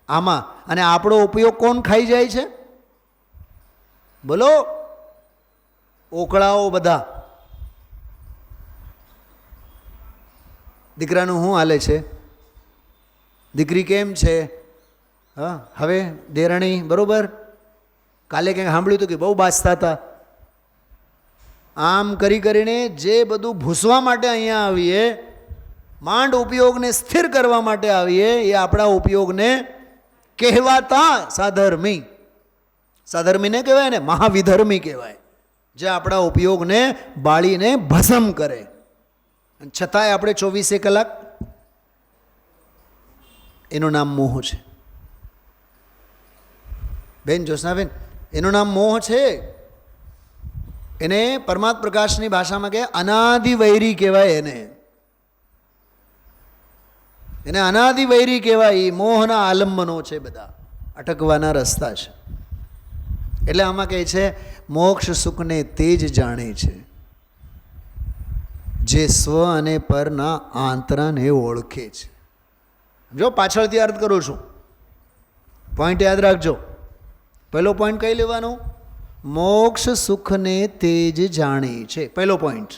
Speaker 1: આમાં. અને આપણો ઉપયોગ કોણ ખાઈ જાય છે? બોલો. ઓકળાઓ બધા. દીકરાનું શું હાલે છે? દીકરી કેમ છે? હા, હવે દેરાણી બરાબર? કાલે કંઈક સાંભળ્યું હતું કે બહુ બાજતા હતા. આમ કરી કરીને જે બધું ભૂસવા માટે અહીંયા આવીએ, માંડ ઉપયોગને સ્થિર કરવા માટે આવીએ, એ આપણા ઉપયોગને કહેવાતા સાધર્મી. સાધર્મી ને કહેવાય ને, મહાવિધર્મી કહેવાય, જે આપણા ઉપયોગને બાળીને ભસ્મ કરે. અને છતાંય આપણે 24 કલાક, એનું નામ મોહ છે. બેન જ્યોત્સનાબેન, એનું નામ મોહ છે. એને પરમાત્મ પ્રકાશની ભાષામાં કહે અનાદિ વૈરી કહેવાય. એને અનાદિ વૈરી કહેવાય. એ મોહના આલંબનો છે, બધા અટકવાના રસ્તા છે. એટલે આમાં કહે છે મોક્ષ સુખને તે જ જાણે છે જે સ્વ અને પરના આંતરાને ઓળખે છે. જો પાછળથી અર્થ કરું છું, પોઈન્ટ યાદ રાખજો. પહેલો પોઈન્ટ કઈ લેવાનો? મોક્ષ સુખને તે જ જાણે છે, પહેલો પોઈન્ટ.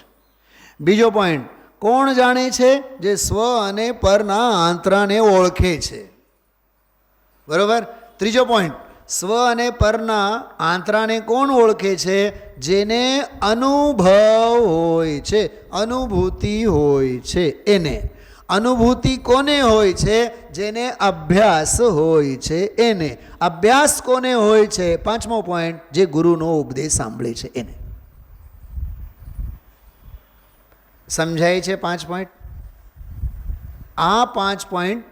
Speaker 1: બીજો પોઈન્ટ, કોણ જાણે છે? જે સ્વ અને પરના આંતરાને ઓળખે છે. બરોબર. ત્રીજો પોઈન્ટ, સ્વ અને પરના આંતરાને કોણ ઓળખે છે? જેને અનુભવ હોય છે, અનુભૂતિ હોય છે. એને અનુભૂતિ કોને હોય છે? જેને અભ્યાસ હોય છે. એને અભ્યાસ કોને હોય છે? પાંચમો પોઈન્ટ, જે ગુરુનો ઉપદેશ સાંભળે છે એને. સમજાય છે 5 પોઈન્ટ? આ 5 પોઈન્ટ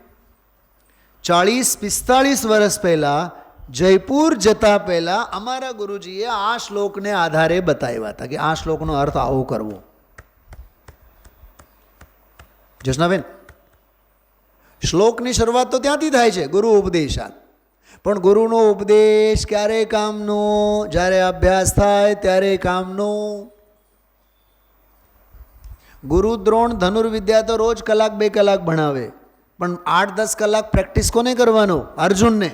Speaker 1: 40-45 વર્ષ પહેલાં જયપુર જતા પહેલાં અમારા ગુરુજીએ આ શ્લોકને આધારે બતાવ્યા હતા કે આ શ્લોકનો અર્થ આવો કરવો. જ્યોત્સનાબેન, શ્લોકની શરૂઆત તો ત્યાંથી થાય છે, ગુરુ ઉપદેશાત. પણ ગુરુનો ઉપદેશ ક્યારે કામનો? જ્યારે અભ્યાસ થાય ત્યારે કામનો. ગુરુ દ્રોણ ધનુર્વિદ્યા તો રોજ 1-2 કલાક ભણાવે, પણ 8-10 કલાક પ્રેક્ટિસ કોને કરવાનો? અર્જુનને.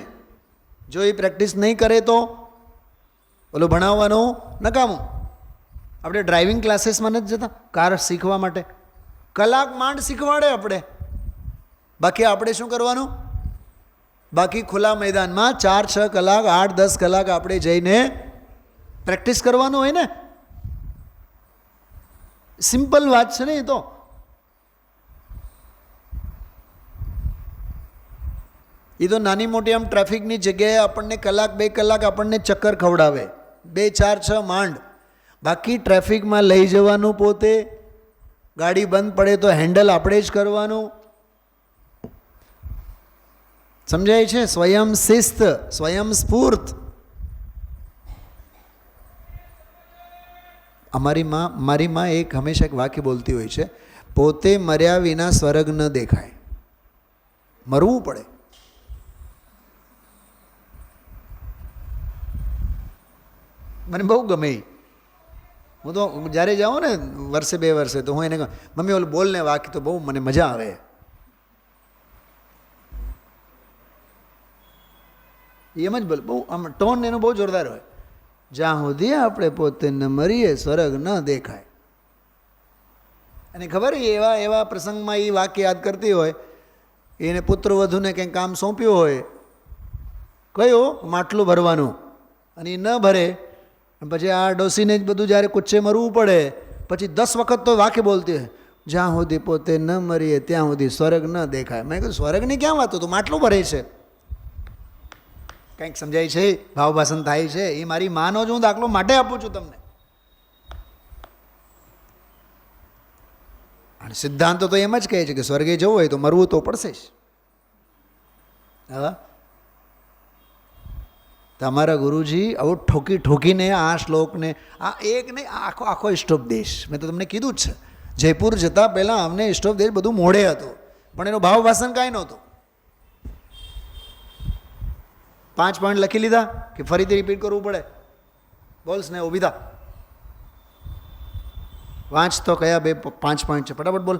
Speaker 1: જો એ પ્રેક્ટિસ નહીં કરે તો ઓલું ભણાવવાનું નકામું. આપણે ડ્રાઇવિંગ ક્લાસીસમાં નથી જતા કાર શીખવા માટે? કલાક માંડ શીખવાડે આપણે. બાકી આપણે શું કરવાનું? બાકી ખુલ્લા મેદાનમાં 4-6 કલાક 8-10 કલાક આપણે જઈને પ્રેક્ટિસ કરવાનું હોય ને. સિમ્પલ વાત છે ને એ તો. એ તો નાની મોટી આમ ટ્રાફિકની જગ્યાએ આપણને 1-2 કલાક આપણને ચક્કર ખવડાવે, 2-4-6 માંડ. બાકી ટ્રાફિકમાં લઈ જવાનું પોતે, ગાડી બંધ પડે તો હેન્ડલ આપણે જ કરવાનું. સમજાય છે? સ્વયં શિસ્ત, સ્વયં સ્ફૂર્ત. મારી માં એક હંમેશા એક વાક્ય બોલતી હોય છે, પોતે મર્યા વિના સ્વર્ગ ન દેખાય. મરવું પડે. મને બહુ ગમે. હું તો જ્યારે જાઉં ને વર્ષે 2 વર્ષે તો હું એને કહું, મમ્મી ઓલું બોલને વાક્ય તો બહુ મને મજા આવે. એમ જ બોલ, બહુ આમ ટોન એનો બહુ જોરદાર હોય. જ્યાં સુધી આપણે પોતે ન મરીએ સ્વર્ગ ન દેખાય. અને ખબર એવા એવા પ્રસંગમાં એ વાક્ય યાદ કરતી હોય, એને પુત્ર વધુને કંઈક કામ સોંપ્યું હોય, કયું માટલું ભરવાનું, અને એ ન ભરે, પછી આ ડોસીને જ બધું જ્યારે કુચ્ચે મરવું પડે, પછી 10 વખત તો વાક્ય બોલતી હોય, જ્યાં સુધી પોતે ન મરીએ ત્યાં સુધી સ્વર્ગ ન દેખાય. મેં કીધું સ્વર્ગની ક્યાં વાતો, તું માટલું ભરે છે. કંઈક સમજાય છે? ભાવભાષણ થાય છે? એ મારી માનો જ હું દાખલો માટે આપું છું તમને. અને સિદ્ધાંતો તો એમ જ કહે છે કે સ્વર્ગે જવું હોય તો મરવું તો પડશે જ. હા, તમારા ગુરુજી આવું ઠોકી ઠોકીને આ શ્લોકને, આ એક નહીં, આખો આખો ઇષ્ટોપદેશ મેં તો તમને કીધું જ છે. જયપુર જતાં પહેલાં અમને ઇષ્ટોપદેશ બધું મોઢે હતું, પણ એનું ભાવભાષણ કાંઈ નહોતું. 5 પોઈન્ટ લખી લીધા કે ફરીથી રિપીટ કરવું પડે? બોલ સ્નેહ, ઊભી થા, વાંચ તો કયા 5 પોઈન્ટ છે, ફટાફટ બોલ.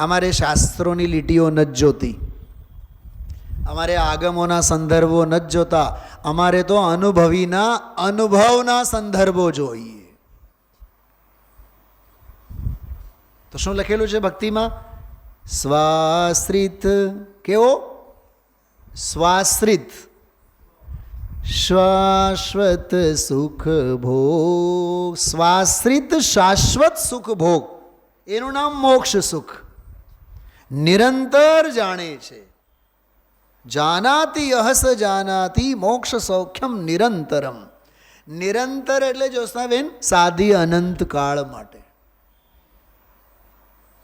Speaker 1: અમારે શાસ્ત્રોની લીટીઓ નથી જોતી, અમારે આગમોના સંદર્ભો નથી જોતા, અમારે તો અનુભવના સંદર્ભો જોઈએ. તો શું લખેલું છે ભક્તિમાં? સ્વાશ્રિત. કેવો? સ્વાશ્રિત. શાશ્વત સુખ ભોગ. સ્વાશ્રિત શાશ્વત સુખ ભોગ, એનું નામ મોક્ષ સુખ. નિરંતર જાણે છે. જાનાતિ અહસ જાનાતિ મોક્ષ સૌખ્યમ નિરંતરમ. નિરંતર એટલે જ્યોત્સનાબેન સાદી અનંત કાળ માટે.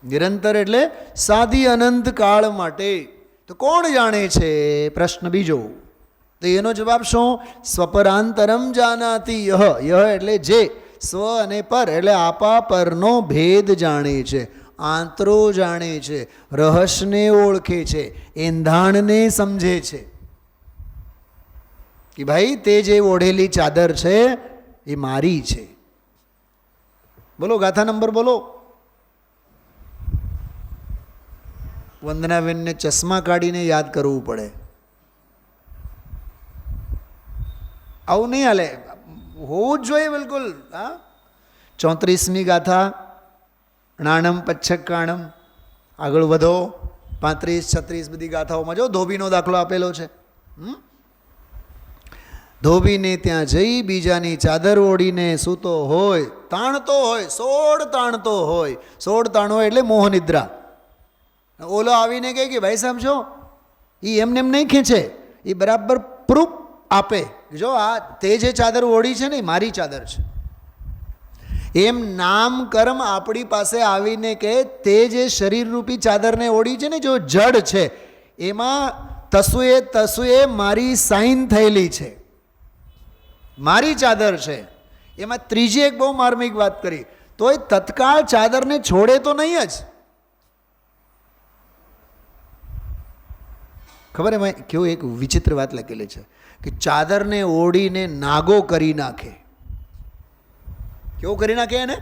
Speaker 1: નિરંતર એટલે સાદી અનંત કાળ માટે. તો કોણ જાણે છે? પ્રશ્ન બીજો. તો એનો જવાબ શું? સ્વપરાંતરમ જાનાતિ યહ. યહ એટલે જે. સ્વ અને પર એટલે આપા પરનો ભેદ જાણે છે, આંતરો જાણે છે, રહસ્યને ઓળખે છે, એંધાણને સમજે છે કે ભાઈ તે જે ઓઢેલી ચાદર છે એ મારી છે. બોલો ગાથા નંબર બોલો. વંદનાબેનને ચશ્મા કાઢીને યાદ કરવું પડે. આવું નહીં હાલે, હોવું જ જોઈએ બિલકુલ. હા, 34મી ગાથા નાણમ પચ્છકાણમ. આગળ વધો. 35, 36 બધી ગાથાઓમાં જો ધોબીનો દાખલો આપેલો છે. ધોબીને ત્યાં જઈ બીજાની ચાદર ઓઢીને સૂતો હોય, તાણતો હોય, 16 તાણતો હોય. 16 તાણો એટલે મોહનિદ્રા. ઓલો આવીને કહે કે ભાઈ સાહેબ છો, એ એમને એમ નહીં ખેંચે, એ બરાબર પ્રૂફ આપે. જો આ તે જે ચાદર ઓઢી છે ને એ મારી ચાદર છે. એમ નામ કર્મ આપણી પાસે આવીને કે તે જે શરીરરૂપી ચાદરને ઓઢી છે ને, જો જડ છે એમાં તસુએ મારી સાઈન થયેલી છે, મારી ચાદર છે. એમાં ત્રીજી એક બહુ માર્મિક વાત કરી, તોય તત્કાળ ચાદરને છોડે તો નહીં જ. ખબર એમાં કેવું એક વિચિત્ર વાત લખેલી છે કે ચાદરને ઓઢીને નાગો કરી નાખે. કેવું કરી નાખે? એને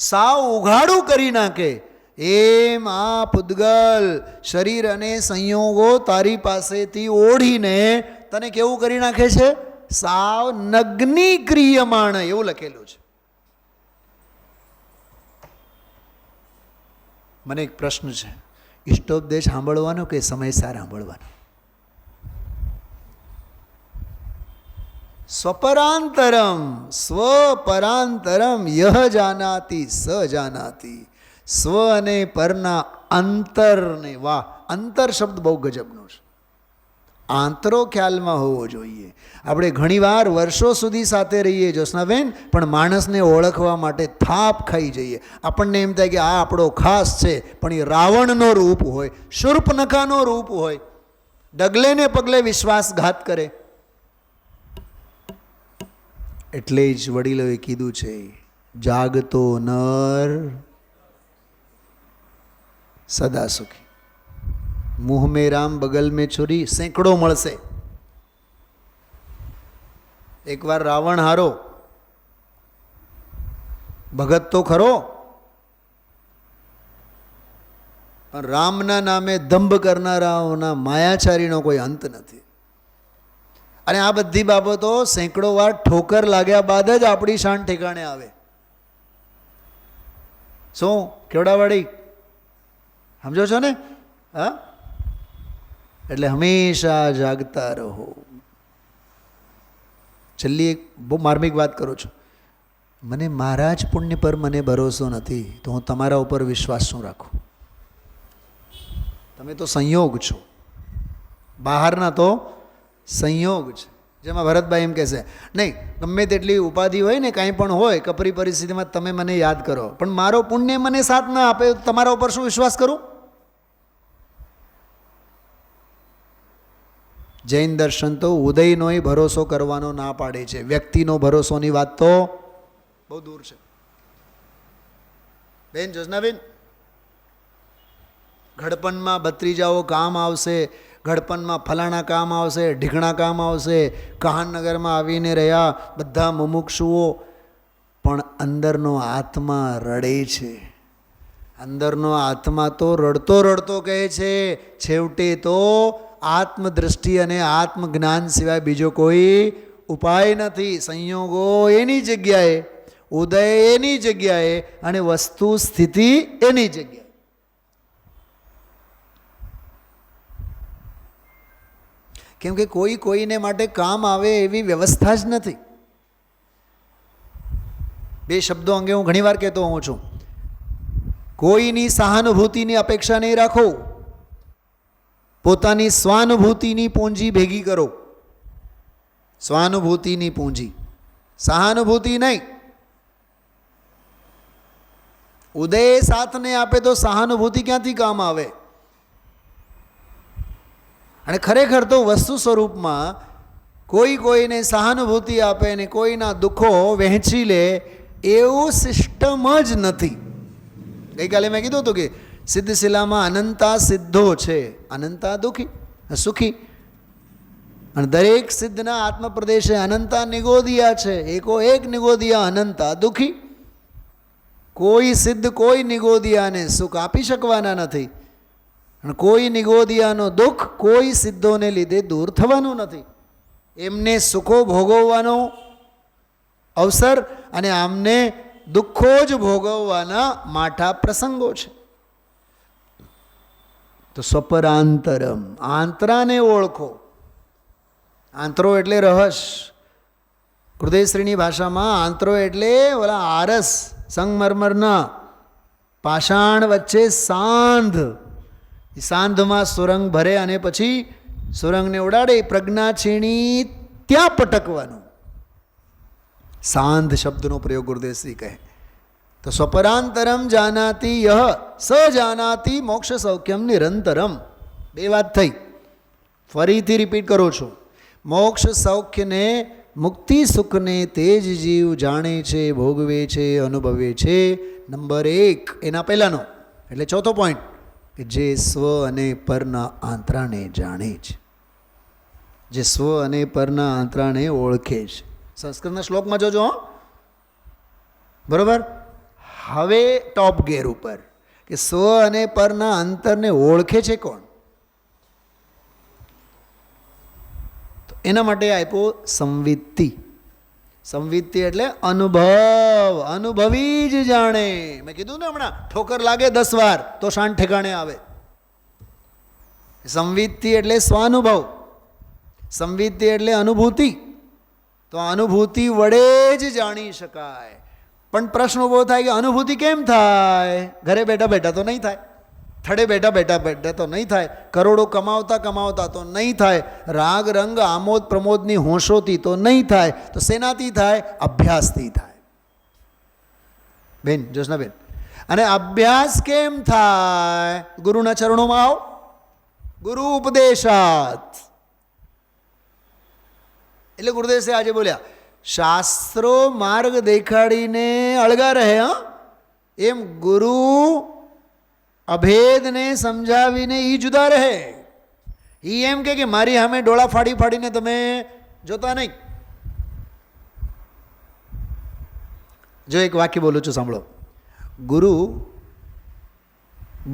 Speaker 1: સાવ ઉઘાડું કરી નાખે. એમ આ પૂદગલ શરીર અને સંયોગો તારી પાસેથી ઓઢીને તને કેવું કરી નાખે છે? સાવ નગ્ની ક્રિયમાણ. એવું લખેલું છે. મને એક પ્રશ્ન છે, ઇષ્ટોપદેશ સાંભળવાનો કે સમયસાર સાંભળવાનો? સ્વપરાંતરમ સ્વપરાંતરમ યહ જાનાતિ સ જાનાતિ. સ્વ અને પરના અંતરને, વાહ, અંતર શબ્દ બહુ ગજબનો છે. આંતરો ખ્યાલમાં હોવો જોઈએ. આપણે ઘણીવાર વર્ષો સુધી સાથે રહીએ જ્યોત્સનાબેન, પણ માણસને ઓળખવા માટે થાપ ખાઈ જઈએ. આપણને એમ થાય કે આ આપણો ખાસ છે, પણ એ રાવણનો રૂપ હોય, શૂર્પનખાનો રૂપ હોય, ડગલે ને પગલે વિશ્વાસઘાત કરે. એટલે જ વડીલોએ કીધું છે, જાગતો નર સદા સુખી. મુંહ મેં રામ બગલ મેં છુરી. સેંકડો મળશે. એકવાર રાવણ હારો, ભગત તો ખરો, પણ રામના નામે દંભ કરનારાઓના માયાચારીનો કોઈ અંત નથી. અને આ બધી બાબતો સેંકડો વાર ઠોકર લાગ્યા બાદ જ આપણી શાન ઠેકાણે આવે. શું કેવડાવાળી સમજો છો ને? હા, એટલે હંમેશા જાગતા રહો. છેલ્લી એક બહુ માર્મિક વાત કરું છું. મને મારા જ પુણ્ય પર મને ભરોસો નથી, તો હું તમારા ઉપર વિશ્વાસ શું રાખું? તમે તો સંયોગ છો, બહારના તો સંયોગ છે. જેમાં ભરતભાઈ એમ કહેશે, નહીં ગમે તેટલી ઉપાધિ હોય ને, કાંઈ પણ હોય, કપરી પરિસ્થિતિમાં તમે મને યાદ કરો, પણ મારો પુણ્ય મને સાથ ના આપે, તમારા ઉપર શું વિશ્વાસ કરું? જૈન દર્શન તો ઉદયનોય ભરોસો કરવાનો ના પાડે છે. વ્યક્તિનો ભરોસોની વાત તો બહુ દૂર છે. બેન જોજનાબેન, ઘડપણમાં ભત્રીજાઓ કામ આવશે, ઘડપણમાં ફલાણા કામ આવશે, ઢીકણા કામ આવશે, કહાનનગરમાં આવીને રહ્યા બધા મુમુક્ષુઓ, પણ અંદરનો આત્મા રડે છે. અંદરનો આત્મા તો રડતો રડતો કહે છે, છેવટે તો આત્મદ્રષ્ટિ અને આત્મજ્ઞાન સિવાય બીજો કોઈ ઉપાય નથી. સંયોગો એની જગ્યાએ, ઉદય એની જગ્યાએ અને વસ્તુ સ્થિતિ એની જગ્યાએ. કેમ કે કોઈ કોઈને માટે કામ આવે એવી વ્યવસ્થા જ નથી. બે શબ્દો અંગે હું ઘણીવાર કહેતો હોઉં છું. કોઈની સહાનુભૂતિની અપેક્ષા નહીં રાખો, પોતાની સ્વાનુભૂતિની પૂંજી ભેગી કરો. સ્વાનુભૂતિની પૂંજી, સહાનુભૂતિ નહીં. ઉદય સાથને આપે તો સહાનુભૂતિ ક્યાંથી કામ આવે? અને ખરેખર તો વસ્તુ સ્વરૂપમાં કોઈ કોઈને સહાનુભૂતિ આપે ને કોઈના દુઃખો વહેંચી લે એવું સિસ્ટમ જ નથી. ગઈકાલે મેં કીધું હતું કે સિદ્ધશિલામાં અનંતા સિદ્ધો છે, અનંતા દુઃખી સુખી. અને દરેક સિદ્ધના આત્મપ્રદેશે અનંતા નિગોદિયા છે, એકો એક નિગોદિયા અનંતા દુઃખી. કોઈ સિદ્ધ કોઈ નિગોદિયાને સુખ આપી શકવાના નથી, અને કોઈ નિગોદિયાનો દુઃખ કોઈ સિદ્ધોને લીધે દૂર થવાનું નથી. એમને સુખો ભોગવવાનો અવસર અને આમને દુઃખો જ ભોગવવાના માઠા પ્રસંગો છે. તો સ્વપરાંતરમ, આંતરાને ઓળખો. આંતરો એટલે રહસ્ય. હૃદયશ્રીની ભાષામાં આંતરો એટલે ઓલા આરસ સંગમરમરના પાષાણ વચ્ચે સાંધ, સાંધમાં સુરંગ ભરે અને પછી સુરંગને ઉડાડે, પ્રજ્ઞા છીણી ત્યાં પટકવાનું. સાંધ શબ્દનો પ્રયોગ ગુરુદેવશ્રી કહે. તો સ્વપરાંતરમ જાનાતિ યહ સ જાનાતિ મોક્ષ સૌખ્યમ નિરંતરમ. બે વાત થઈ, ફરીથી રિપીટ કરું છું. મોક્ષ સૌખ્યને, મુક્તિ સુખને તે જ જીવ જાણે છે, ભોગવે છે, અનુભવે છે. નંબર 1 એના પહેલાંનો એટલે ચોથો પોઈન્ટ, કે જે સ્વ અને પરના આંતરાને જાણે છે, જે સ્વ અને પરના આંતરાને ઓળખે છે. સંસ્કૃતના શ્લોકમાં જોજો, બરોબર. હવે ટોપ ગેર ઉપર કે સ્વ અને પરના અંતરને ઓળખે છે કોણ? તો એના માટે આપ્યો સંવિત્તિ. સંવિત્તિ એટલે અનુભવ, અનુભવી જ જાણે. મેં કીધું ને હમણાં, ઠોકર લાગે 10 વાર તો શાંત ઠેકાણે આવે. સંવિત્તિ એટલે સ્વાનુભવ, સંવિત્તિ એટલે અનુભૂતિ. તો અનુભૂતિ વડે જ જાણી શકાય. પણ પ્રશ્ન ઊભો થાય કે અનુભૂતિ કેમ થાય? ઘરે બેઠા બેઠા તો નહીં થાય, થડે બેઠા બેઠા તો નહીં થાય, કરોડો કમાવતા કમાવતા તો નહીં થાય, રાગ રંગ આમોદ પ્રમોદની હોંશોથી તો નહીં થાય. તો શેનાથી થાય? અભ્યાસથી થાય. બેન જોશનાબેન, અને અભ્યાસ કેમ થાય? ગુરુના ચરણોમાં આવો, ગુરુ ઉપદેશાત. એટલે ગુરુદેવ આજે બોલ્યા, શાસ્ત્રો માર્ગ દેખાડીને અળગા રહે, એમ ગુરુ અભેદને સમજાવીને એ જુદા રહે. એ એમ કે મારી સામે ડોળા ફાડી ફાડીને તમે જોતા નહીં. જો એક વાક્ય બોલું છું, સાંભળો.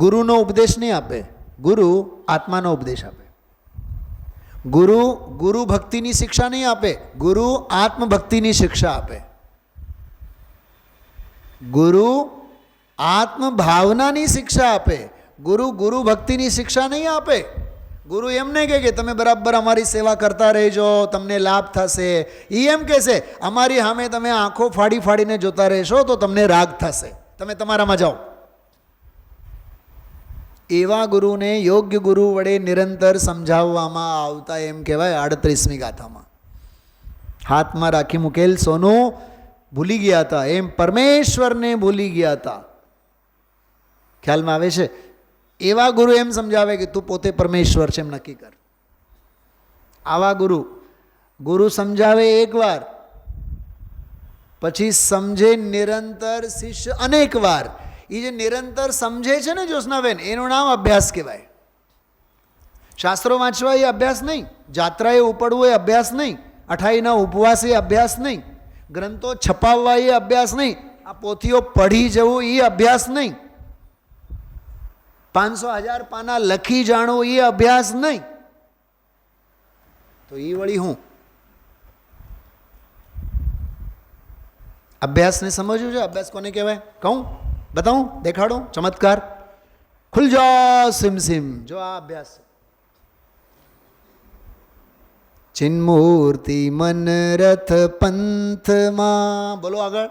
Speaker 1: ગુરુનો ઉપદેશ નહીં આપે, ગુરુ આત્માનો ઉપદેશ આપે. ગુરુ ભક્તિની શિક્ષા નહીં આપે, ગુરુ આત્મભક્તિની શિક્ષા આપે. ગુરુ આત્મભાવનાની શિક્ષા આપે, ગુરુ ભક્તિની શિક્ષા નહીં આપે. ગુરુ એમ નહીં કહે કે તમે બરાબર અમારી સેવા કરતા રહેજો, તમને લાભ થશે. એ એમ કહેશે અમારી સામે તમે આંખો ફાડી ફાડીને જોતા રહેશો તો તમને રાગ થશે, તમે તમારામાં જાઓ. એવા ગુરુને યોગ્ય ગુરુ વડે નિરંતર સમજાવવામાં આવતા એમ કહેવાય 38મી ગાથામાં. હાથમાં રાખી મૂકેલ સોનું ભૂલી ગયા હતા એમ પરમેશ્વરને ભૂલી ગયા હતા. ખ્યાલમાં આવે છે? એવા ગુરુ એમ સમજાવે કે તું પોતે પરમેશ્વર છે એમ નક્કી કર. આવા ગુરુ સમજાવે એકવાર, પછી સમજે નિરંતર શિષ્ય અનેક વાર. એ જે નિરંતર સમજે છે ને જ્યોત્સનાબેન, એનું નામ અભ્યાસ કહેવાય. શાસ્ત્રો વાંચવા એ અભ્યાસ નહીં, જાત્રાએ ઉપડવું એ અભ્યાસ નહીં, અઠાઈના ઉપવાસ એ અભ્યાસ નહીં, ગ્રંથો છપાવવા એ અભ્યાસ નહીં, આ પોથીઓ પઢી જવું એ અભ્યાસ નહીં, 500,000 પાના લખી જાણવું એ અભ્યાસ નહીં. તો એ વળી હું અભ્યાસને સમજવું છે. અભ્યાસ કોને કહેવાય કહું, બતાવું, દેખાડું ચમત્કાર? ખુલ જાઓ સિમ સિમ. જો આ અભ્યાસ. ચિન્મૂર્તિ મન રથ પંથમાં, બોલો આગળ.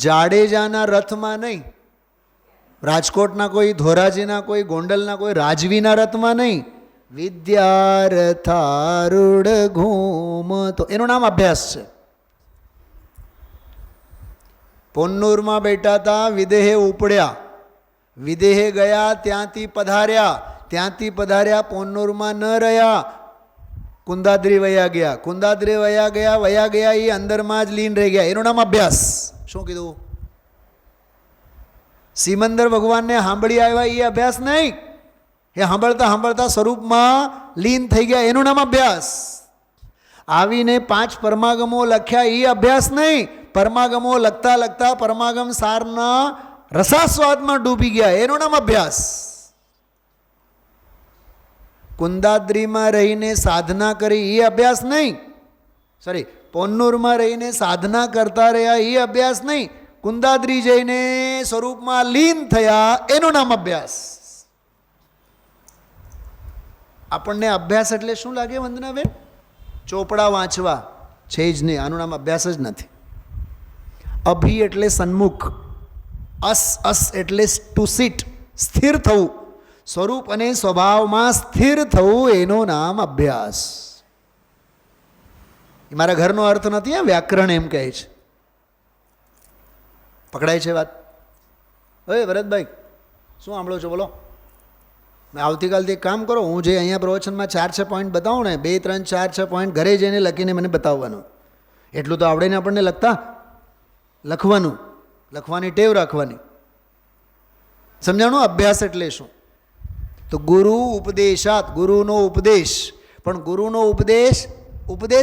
Speaker 1: જાડેજાના રથમાં નહીં, રાજકોટના કોઈ ધોરાજીના કોઈ ગોંડલના કોઈ રાજવીના રથમાં નહીં, વિદ્યારથારૂઢ ઘૂમતો, એનું નામ અભ્યાસ છે. પોન્નુરમાં બેઠા હતા, વિદેહે ઉપડ્યા, વિદેહે ગયા, ત્યાંથી પધાર્યા, ત્યાંથી પધાર્યા, પોન્નુરમાં ન રહ્યા, કુંદાદ્રી વયા ગયા, કુંદાદ્રી વયા ગયા એ અંદરમાં જ લીન રહી ગયા, એનું નામ અભ્યાસ. શું કીધું? સિમંદર ભગવાનને સાંભળી આવ્યા એ અભ્યાસ નહીં, એ સાંભળતા સાંભળતા સ્વરૂપમાં લીન થઈ ગયા, એનું નામ અભ્યાસ. આવીને 5 પરમાગમો લખ્યા એ અભ્યાસ નહીં, પરમાગમો લખતા લખતા પરમાગમ સારના રસાસ્વાદમાં ડૂબી ગયા, એનું નામ અભ્યાસ. કુંદાદ્રીમાં રહીને સાધના કરી એ અભ્યાસ નહીં, સોરી પોન્નુરમાં રહીને સાધના કરતા રહ્યા એ અભ્યાસ નહીં, કુંદાદ્રી જઈને સ્વરૂપમાં લીન થયા એનું નામ અભ્યાસ. આપણને અભ્યાસ એટલે શું લાગે વંદનાબેન? ચોપડા વાંચવા છે જ નહીં, આનું નામ અભ્યાસ જ નથી. અભી એટલે સન્મુખ, અસ અસ એટલે ટુ સીટ, સ્થિર થવું, સ્વરૂપ અને સ્વભાવમાં સ્થિર થવું, એનું નામ અભ્યાસ. એ મારા ઘરનો અર્થ નથી, આ વ્યાકરણ એમ કહે છે. પકડાય છે વાત? હવે ભરતભાઈ શું સાંભળો છો બોલો? મેં આવતીકાલથી એક કામ કરો, હું જે અહીંયા પ્રવચનમાં 4-6 પોઈન્ટ બતાવું ને, 2, 3, 4-6 પોઈન્ટ ઘરે જઈને લખીને મને બતાવવાનું. એટલું તો આવડે ને આપણને લખતા, લખવાનું, લખવાની ટેવ રાખવાની. સમજાણું? અભ્યાસ એટલે શું? તો ગુરુ ઉપદેશાત, ગુરુનો ઉપદેશ. પણ ગુરુનો ઉપદેશ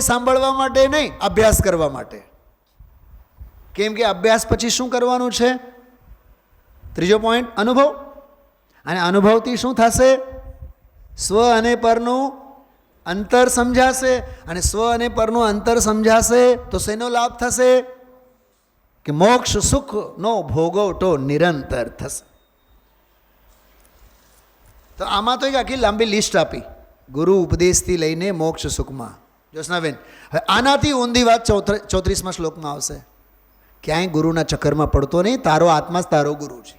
Speaker 1: સાંભળવા માટે નહીં, અભ્યાસ કરવા માટે. કેમ કે અભ્યાસ પછી શું કરવાનું છે? ત્રીજો પોઈન્ટ, અનુભવ. અને અનુભવથી શું થશે? સ્વ અને પરનું અંતર સમજાશે. અને સ્વ અને પરનું અંતર સમજાશે તો શેનો લાભ થશે? કે મોક્ષ સુખનો ભોગવટો નિરંતર થશે. તો આમાં તો એક આખી લાંબી લિસ્ટ આપી, ગુરુ ઉપદેશથી લઈને મોક્ષ સુખમાં. જ્યોત્સનાબેન, હવે આનાથી ઊંધી વાત 34મા શ્લોકમાં આવશે. ક્યાંય ગુરુના ચક્કરમાં પડતો નહીં, તારો આત્મા જ તારો ગુરુ છે.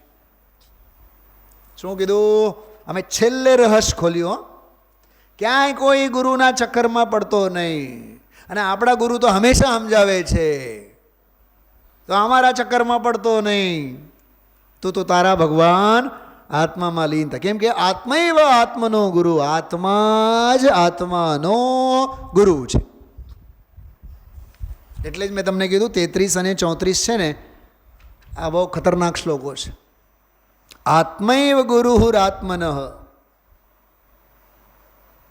Speaker 1: શું કીધું? અમે છેલ્લે રહસ્ય ખોલ્યું. ક્યાંય કોઈ ગુરુના ચક્કરમાં પડતો નહીં. અને આપણા ગુરુ તો હંમેશા સમજાવે છે, તો અમારા ચક્કરમાં પડતો નહીં. તું તો તારા ભગવાન આત્મામાં લીન થાય. કેમ કે આત્મૈવ આત્મનો ગુરુ, આત્મા જ આત્માનો ગુરુ છે. એટલે જ મેં તમને કીધું 33 અને 34 છે ને, આ બહુ ખતરનાક શ્લોકો છે. આત્મૈવ ગુરુરાત્મન.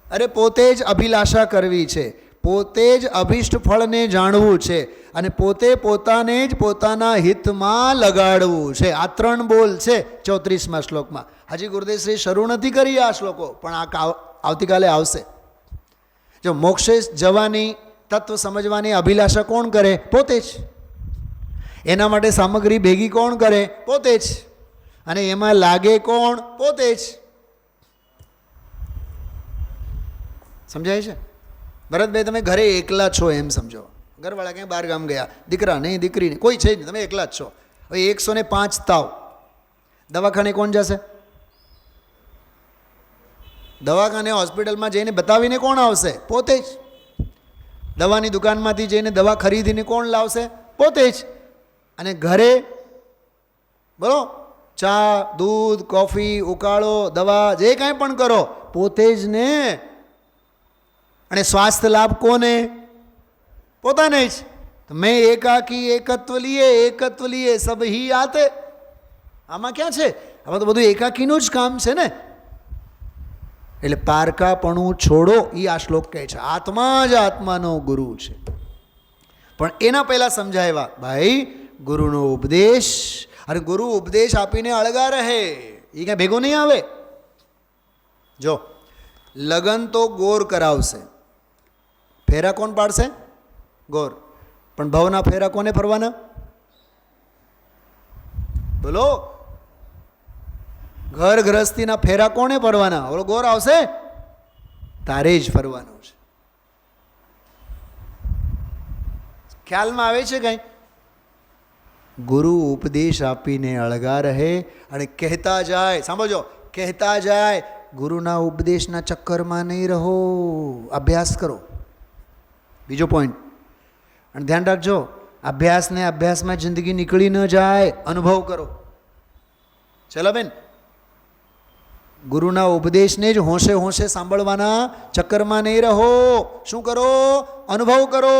Speaker 1: અરે પોતે જ અભિલાષા કરવી છે, પોતે જ અભિષ્ટ ફળને જાણવું છે, અને પોતે પોતાને જ પોતાના હિતમાં લગાડવું છે. આ 3 બોલ છે 34મા શ્લોકમાં. હજી ગુરુદેવશ્રી શરૂ નથી કરી આ શ્લોકો, પણ આ આવતીકાલે આવશે. જો મોક્ષે જવાની, તત્વ સમજવાની અભિલાષા કોણ કરે? પોતે જ. એના માટે સામગ્રી ભેગી કોણ કરે? પોતે જ. અને એમાં લાગે કોણ? પોતે જ. સમજાય છે? ભરતભાઈ, તમે ઘરે એકલા છો એમ સમજો. ઘરવાળા ક્યાંય બહાર ગામ ગયા, દીકરા નહીં, દીકરી નહીં, કોઈ છે જ નહીં, તમે એકલા જ છો. હવે 105 તાવ, દવાખાને કોણ જશે? દવાખાને હોસ્પિટલમાં જઈને બતાવીને કોણ આવશે? પોતે જ. દવાની દુકાનમાંથી જઈને દવા ખરીદીને કોણ લાવશે? પોતે જ. અને ઘરે બોલો, ચા, દૂધ, કોફી, ઉકાળો, દવા, જે કાંઈ પણ કરો પોતે જ ને. અને સ્વાસ્થ્ય લાભ કોને? પોતાને જ. મેં એકાકી એકત્વ લીએ સબ હી આતે. આમાં ક્યાં છે? આમાં તો બધું એકાકીનું જ કામ છે ને. એટલે પારકાપણું છોડો, એ આ શ્લોક કહે છે. આત્મા જ આત્માનો ગુરુ છે. પણ એના પહેલાં સમજાવ્યા, ભાઈ ગુરુનો ઉપદેશ, અને ગુરુ ઉપદેશ આપીને અળગા રહે, એ કાંઈ ભેગો નહીં આવે. જો લગ્ન તો ગોર કરાવશે, ફેરા કોણ પાડશે? ગોર. પણ ભવના ફેરા કોને ફરવાના? બોલો, ઘર ગૃહસ્થીના ફેરા કોને ફરવાના? ઓલો ગોર આવશે તારે જ ફરવાનું છે. ખ્યાલમાં આવે છે કંઈ? ગુરુ ઉપદેશ આપીને અળગા રહે અને કહેતા જાય, સાંભળજો, કહેતા જાય. ગુરુના ઉપદેશના ચક્કરમાં નહીં રહો, અભ્યાસ કરો. બીજો પોઈન્ટ, અને ધ્યાન રાખજો, અભ્યાસને અભ્યાસમાં જિંદગી નીકળી ન જાય, અનુભવ કરો. ચલો બેન, ગુરુના ઉપદેશને જ હોંશે હોંશે સાંભળવાના ચક્કરમાં નહીં રહો. શું કરો? અનુભવ કરો.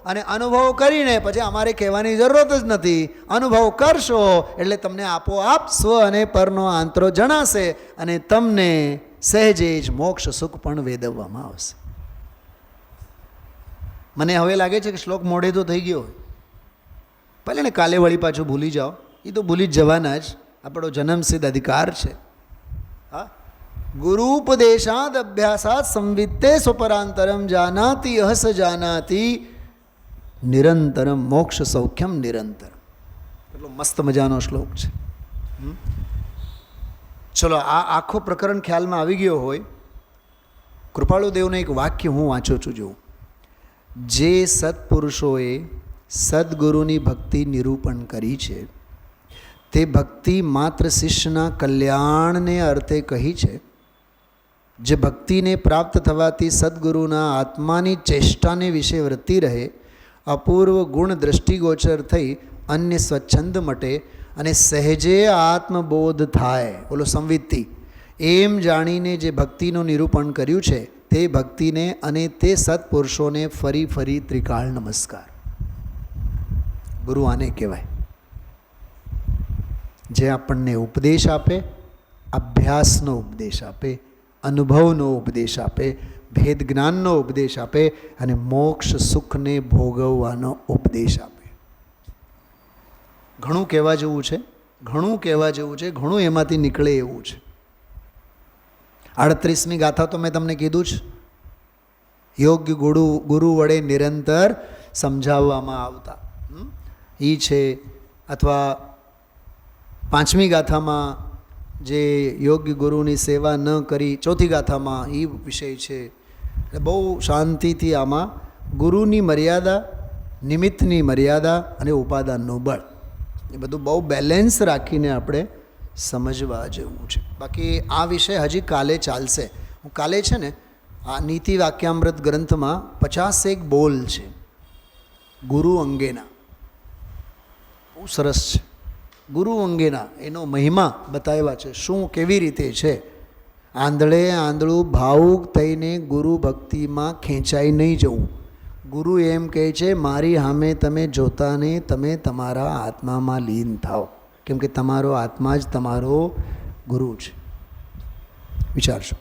Speaker 1: અને અનુભવ કરીને પછી અમારે કહેવાની જરૂરત જ નથી. અનુભવ કરશો એટલે તમને આપોઆપ સ્વ અને પરનો આંતરો જણાશે અને તમને સહેજે જ મોક્ષ સુખ પણ વેદવવામાં આવશે. મને હવે લાગે છે કે શ્લોક મોડે તો થઈ ગયો, ભલે ને કાલે વળી પાછું ભૂલી જાઓ, એ તો ભૂલી જ જવાના જ, આપણો જન્મસિદ્ધ અધિકાર છે. હા, ગુરુપદેશાદ અભ્યાસાત સંવિત્તે સુપરાંતરમ જાનાતિ અહસ જાનાતિ નિરંતરમ મોક્ષ સૌખ્યમ નિરંતરમ. એટલો મસ્ત મજાનો શ્લોક છે. ચલો, આ આખો પ્રકરણ ખ્યાલમાં આવી ગયો હોય. કૃપાળુદેવનું એક વાક્ય હું વાંચું છું, જોઉં. જે સત્પુરુષોએ સદગુરુની ભક્તિ નિરૂપણ કરી છે તે ભક્તિ માત્ર શિષ્યના કલ્યાણને અર્થે કહી છે. જે ભક્તિને પ્રાપ્ત થવાથી સદગુરુના આત્માની ચેષ્ટાને વિશે વૃત્તિ રહે, અપૂર્વ ગુણ દૃષ્ટિગોચર થઈ અન્ય સ્વચ્છંદ મટે અને સહેજે આત્મબોધ થાય, બોલો સંવિત્તિ, એમ જાણીને જે ભક્તિનું નિરૂપણ કર્યું છે તે ભક્તિને અને તે સત્પુરુષોને ફરી ફરી ત્રિકાળ નમસ્કાર. ગુરુ આને કહેવાય, જે આપણને ઉપદેશ આપે, અભ્યાસનો ઉપદેશ આપે, અનુભવનો ઉપદેશ આપે, ભેદ જ્ઞાનનો ઉપદેશ આપે અને મોક્ષ સુખને ભોગવવાનો ઉપદેશ આપે. ઘણું કહેવા જેવું છે, ઘણું કહેવા જેવું છે, ઘણું એમાંથી નીકળે એવું છે. 38મી ગાથા તો મેં તમને કીધું જ, યોગ્ય ગુરુ વડે નિરંતર સમજાવવામાં આવતા એ છે. અથવા 5મી ગાથામાં જે યોગ્ય ગુરુની સેવા ન કરી, 4થી ગાથામાં એ વિષય છે. એટલે બહુ શાંતિથી આમાં ગુરુની મર્યાદા, નિમિત્તની મર્યાદા અને ઉપાદાનનું બળ, એ બધું બહુ બેલેન્સ રાખીને આપણે સમજવા જેવું છે. બાકી આ વિષય હજી કાલે ચાલશે. હું કાલે છે ને આ નીતિ વાક્યામૃત ગ્રંથમાં 51 બોલ છે ગુરુ અંગેના, બહુ સરસ છે. ગુરુ અંગેના એનો મહિમા બતાવ્યા છે, શું કેવી રીતે છે. આંધળે આંધળું ભાવુક થઈને ગુરુ ભક્તિમાં ખેંચાઈ નહીં જવું. ગુરુ એમ કહે છે, મારી સામે તમે જોતા નહીં, તમે તમારા આત્મામાં લીન થાઓ, કેમ કે તમારો આત્મા જ તમારો ગુરુ છે. વિચારશો.